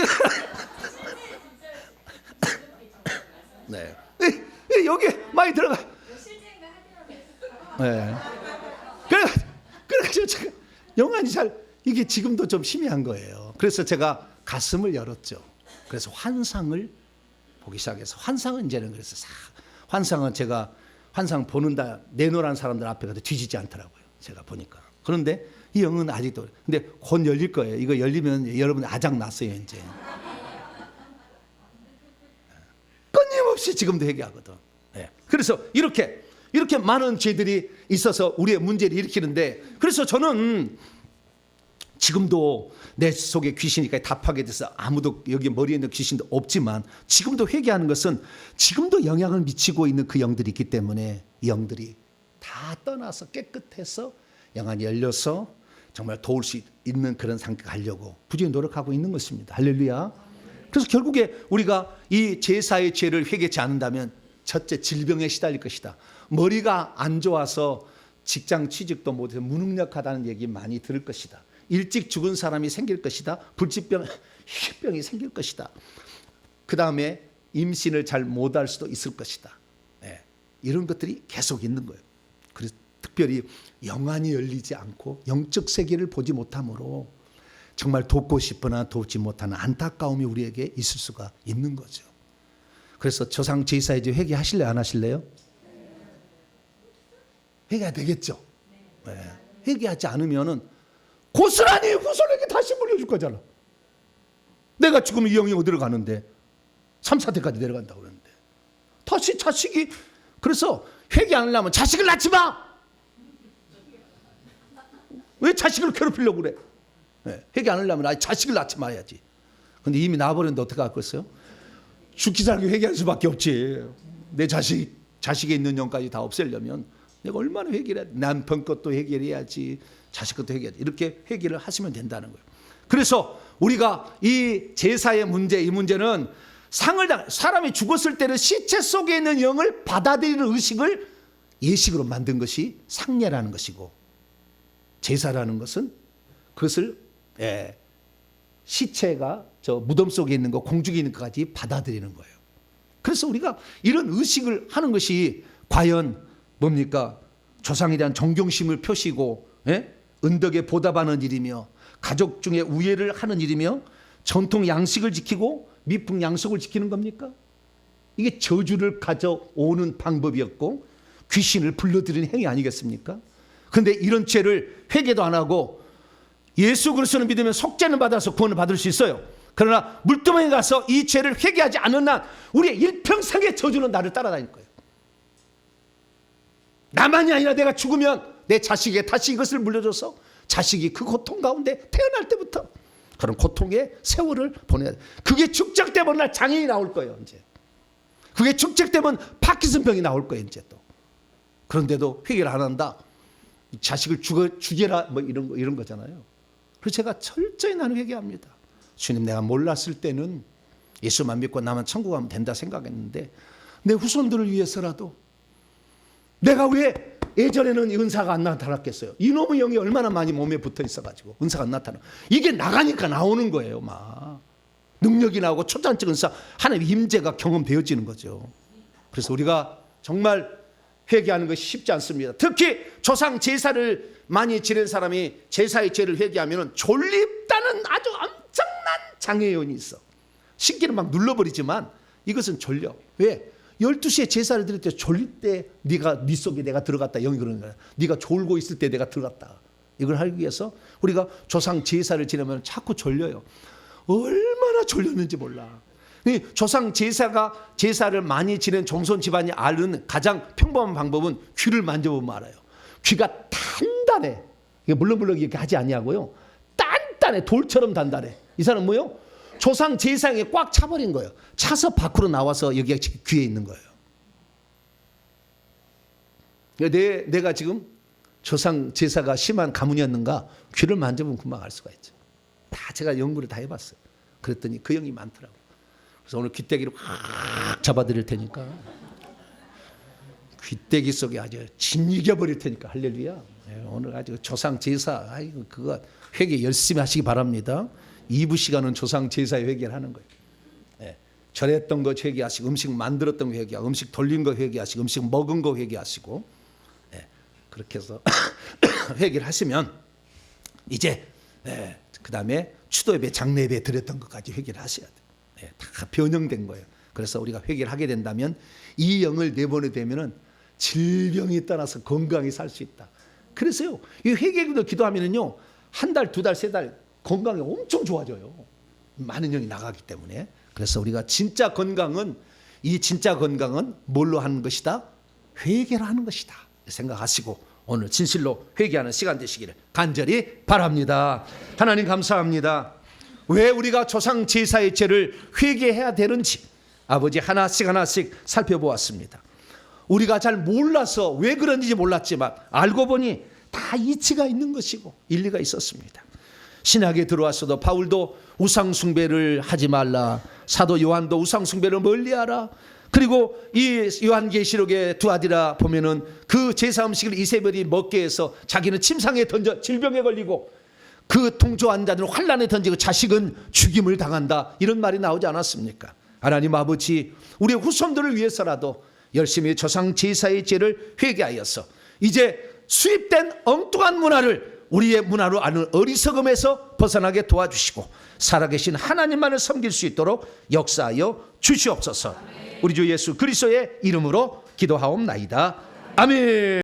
많이 들어가. 네. 그래가지고 제가 영안이 이게 지금도 좀 희미한 거예요. 그래서 제가 가슴을 열었죠. 그래서 환상을 보기 시작해서 환상은 이제는 그래서 제가 환상 보는다 내놓으라는 사람들 앞에 가도 뒤지지 않더라고요. 제가 보니까. 그런데 이 영은 아직도 근데 곧 열릴 거예요. 이거 열리면 여러분 아작 났어요 이제. 끊임없이 지금도 회개하거든. 네. 그래서 이렇게 많은 죄들이 있어서 우리의 문제를 일으키는데 그래서 저는 지금도 내 속에 귀신이니까 답하게 돼서 아무도 여기 머리에 있는 귀신도 없지만 지금도 회개하는 것은 지금도 영향을 미치고 있는 그 영들이 있기 때문에 이 영들이 다 떠나서 깨끗해서 영안이 열려서 정말 도울 수 있는 그런 상태가 가려고 부지런히 노력하고 있는 것입니다. 할렐루야. 그래서 결국에 우리가 이 제사의 죄를 회개치 않는다면 첫째 질병에 시달릴 것이다. 머리가 안 좋아서 직장 취직도 못해서 무능력하다는 얘기 많이 들을 것이다. 일찍 죽은 사람이 생길 것이다. 불치병, 혈병이 생길 것이다. 그 다음에 임신을 잘 못할 수도 있을 것이다. 네. 이런 것들이 계속 있는 거예요. 그래서 특별히 영안이 열리지 않고 영적 세계를 보지 못함으로 정말 돕고 싶으나 돕지 못하는 안타까움이 우리에게 있을 수가 있는 거죠. 그래서 조상 제사에 회개하실래요? 안 하실래요? 회개해야 되겠죠. 네. 회개하지 않으면은 고스란히 후손에게 다시 물려줄 거잖아. 내가 죽으면 이 영이 어디로 가는데 3, 4대까지 내려간다고 그러는데 다시 자식이 그래서 회개 안 하려면 자식을 낳지 마. 왜 자식을 괴롭히려고 그래? 회개 안 하려면 자식을 낳지 말아야지. 근데 이미 낳아버렸는데 어떻게 할 거였어요? 죽기 살기 회개할 수밖에 없지. 내 자식에 있는 영까지 다 없애려면 내가 얼마나 회개를 해야 돼. 남편 것도 해결해야지, 자식 것도 해결해야지. 이렇게 회개를 하시면 된다는 거예요. 그래서 우리가 이 제사의 문제, 이 문제는 사람이 죽었을 때는 시체 속에 있는 영을 받아들이는 의식을 예식으로 만든 것이 상례라는 것이고, 제사라는 것은 그것을 시체가 저 무덤 속에 있는 거, 공중에 있는 것까지 받아들이는 거예요. 그래서 우리가 이런 의식을 하는 것이 과연 뭡니까? 조상에 대한 존경심을 표시고 은덕에 보답하는 일이며, 가족 중에 우애를 하는 일이며, 전통 양식을 지키고 미풍 양속을 지키는 겁니까? 이게 저주를 가져오는 방법이었고 귀신을 불러들이는 행위 아니겠습니까? 그런데 이런 죄를 회개도 안 하고 예수 그리스도를 믿으면 속죄는 받아서 구원을 받을 수 있어요. 그러나 물두멍에 가서 이 죄를 회개하지 않는 한 우리의 일평생의 저주는 나를 따라다닐 거예요. 나만이 아니라 내가 죽으면 내 자식에게 다시 이것을 물려줘서 자식이 그 고통 가운데 태어날 때부터 그런 고통의 세월을 보내야 돼. 그게 축적되면 날 장애인이 나올 거예요. 이제 그게 축적되면 파킨슨병이 나올 거예요. 이제 또 그런데도 회개를 안 한다. 자식을 죽여라 뭐 이런 거잖아요. 그래서 제가 철저히 나는 회개합니다. 주님, 내가 몰랐을 때는 예수만 믿고 나만 천국 가면 된다 생각했는데 내 후손들을 위해서라도 내가 왜 예전에는 은사가 안 나타났겠어요? 이놈의 영이 얼마나 많이 몸에 붙어 있어가지고 은사가 안 나타나. 이게 나가니까 나오는 거예요. 막 능력이 나오고 초자연적 은사, 하나님의 임재가 경험되어지는 거죠. 그래서 우리가 정말 회개하는 것이 쉽지 않습니다. 특히 조상 제사를 많이 지낸 사람이 제사의 죄를 회개하면 졸립다는 아주 엄청난 장애요인이 있어. 신기는 막 눌러버리지만 이것은 졸려. 왜? 12시에 제사를 드릴 때 졸릴 때 네 속에 내가 들어갔다, 영이 그러는 거야. 네가 졸고 있을 때 내가 들어갔다. 이걸 하기 위해서 우리가 조상 제사를 지내면 자꾸 졸려요. 얼마나 졸렸는지 몰라. 조상 제사를 많이 지낸 종손 집안이 아는 가장 평범한 방법은 귀를 만져보면 알아요. 귀가 단단해. 이게 물렁물렁 이렇게 하지 아니하고요. 단단해. 돌처럼 단단해. 이 사람은 뭐요? 조상 제사에 꽉 차버린 거예요. 차서 밖으로 나와서 여기가 귀에 있는 거예요. 내가 지금 조상 제사가 심한 가문이었는가? 귀를 만져보면 금방 알 수가 있죠. 다 제가 연구를 다 해봤어요. 그랬더니 그 영이 많더라고요. 그래서 오늘 귀때기를 확 잡아드릴 테니까 귀때기 속에 아주 짓이겨버릴 테니까 할렐루야. 오늘 아주 조상 제사 그거 회개 열심히 하시기 바랍니다. 2부 시간은 조상 제사의 회개를 하는 거예요. 절했던 거 회개하시고, 음식 만들었던 거 회개하고, 음식 돌린 거 회개하시고, 음식 먹은 거 회개하시고, 그렇게 해서 회개를 하시면 이제 그 다음에 추도예배, 장례예배 드렸던 것까지 회개를 하셔야 돼요. 다 변형된 거예요. 그래서 우리가 회개를 하게 된다면 이 영을 내보내 되면은 질병이 떠나서 건강히 살 수 있다. 그래서요, 이 회개기도 기도하면은요, 한 달, 두 달, 세 달 건강이 엄청 좋아져요. 많은 영이 나가기 때문에. 그래서 우리가 진짜 건강은 뭘로 하는 것이다? 회개로 하는 것이다 생각하시고 오늘 진실로 회개하는 시간 되시기를 간절히 바랍니다. 하나님 감사합니다. 왜 우리가 조상 제사의 죄를 회개해야 되는지 아버지 하나씩 살펴보았습니다. 우리가 잘 몰라서 왜 그런지 몰랐지만 알고 보니 다 이치가 있는 것이고 일리가 있었습니다. 신약에 들어왔어도 바울도 우상숭배를 하지 말라, 사도 요한도 우상숭배를 멀리하라. 그리고 이 요한계시록의 두아디라 보면은 그 제사 음식을 이세벨이 먹게 해서 자기는 침상에 던져 질병에 걸리고 그 통조한 자들은 환란에 던지고 자식은 죽임을 당한다, 이런 말이 나오지 않았습니까? 하나님 아버지, 우리 후손들을 위해서라도 열심히 조상 제사의 죄를 회개하여서 이제 수입된 엉뚱한 문화를 우리의 문화로 아는 어리석음에서 벗어나게 도와주시고 살아계신 하나님만을 섬길 수 있도록 역사하여 주시옵소서. 우리 주 예수 그리스도의 이름으로 기도하옵나이다. 아멘.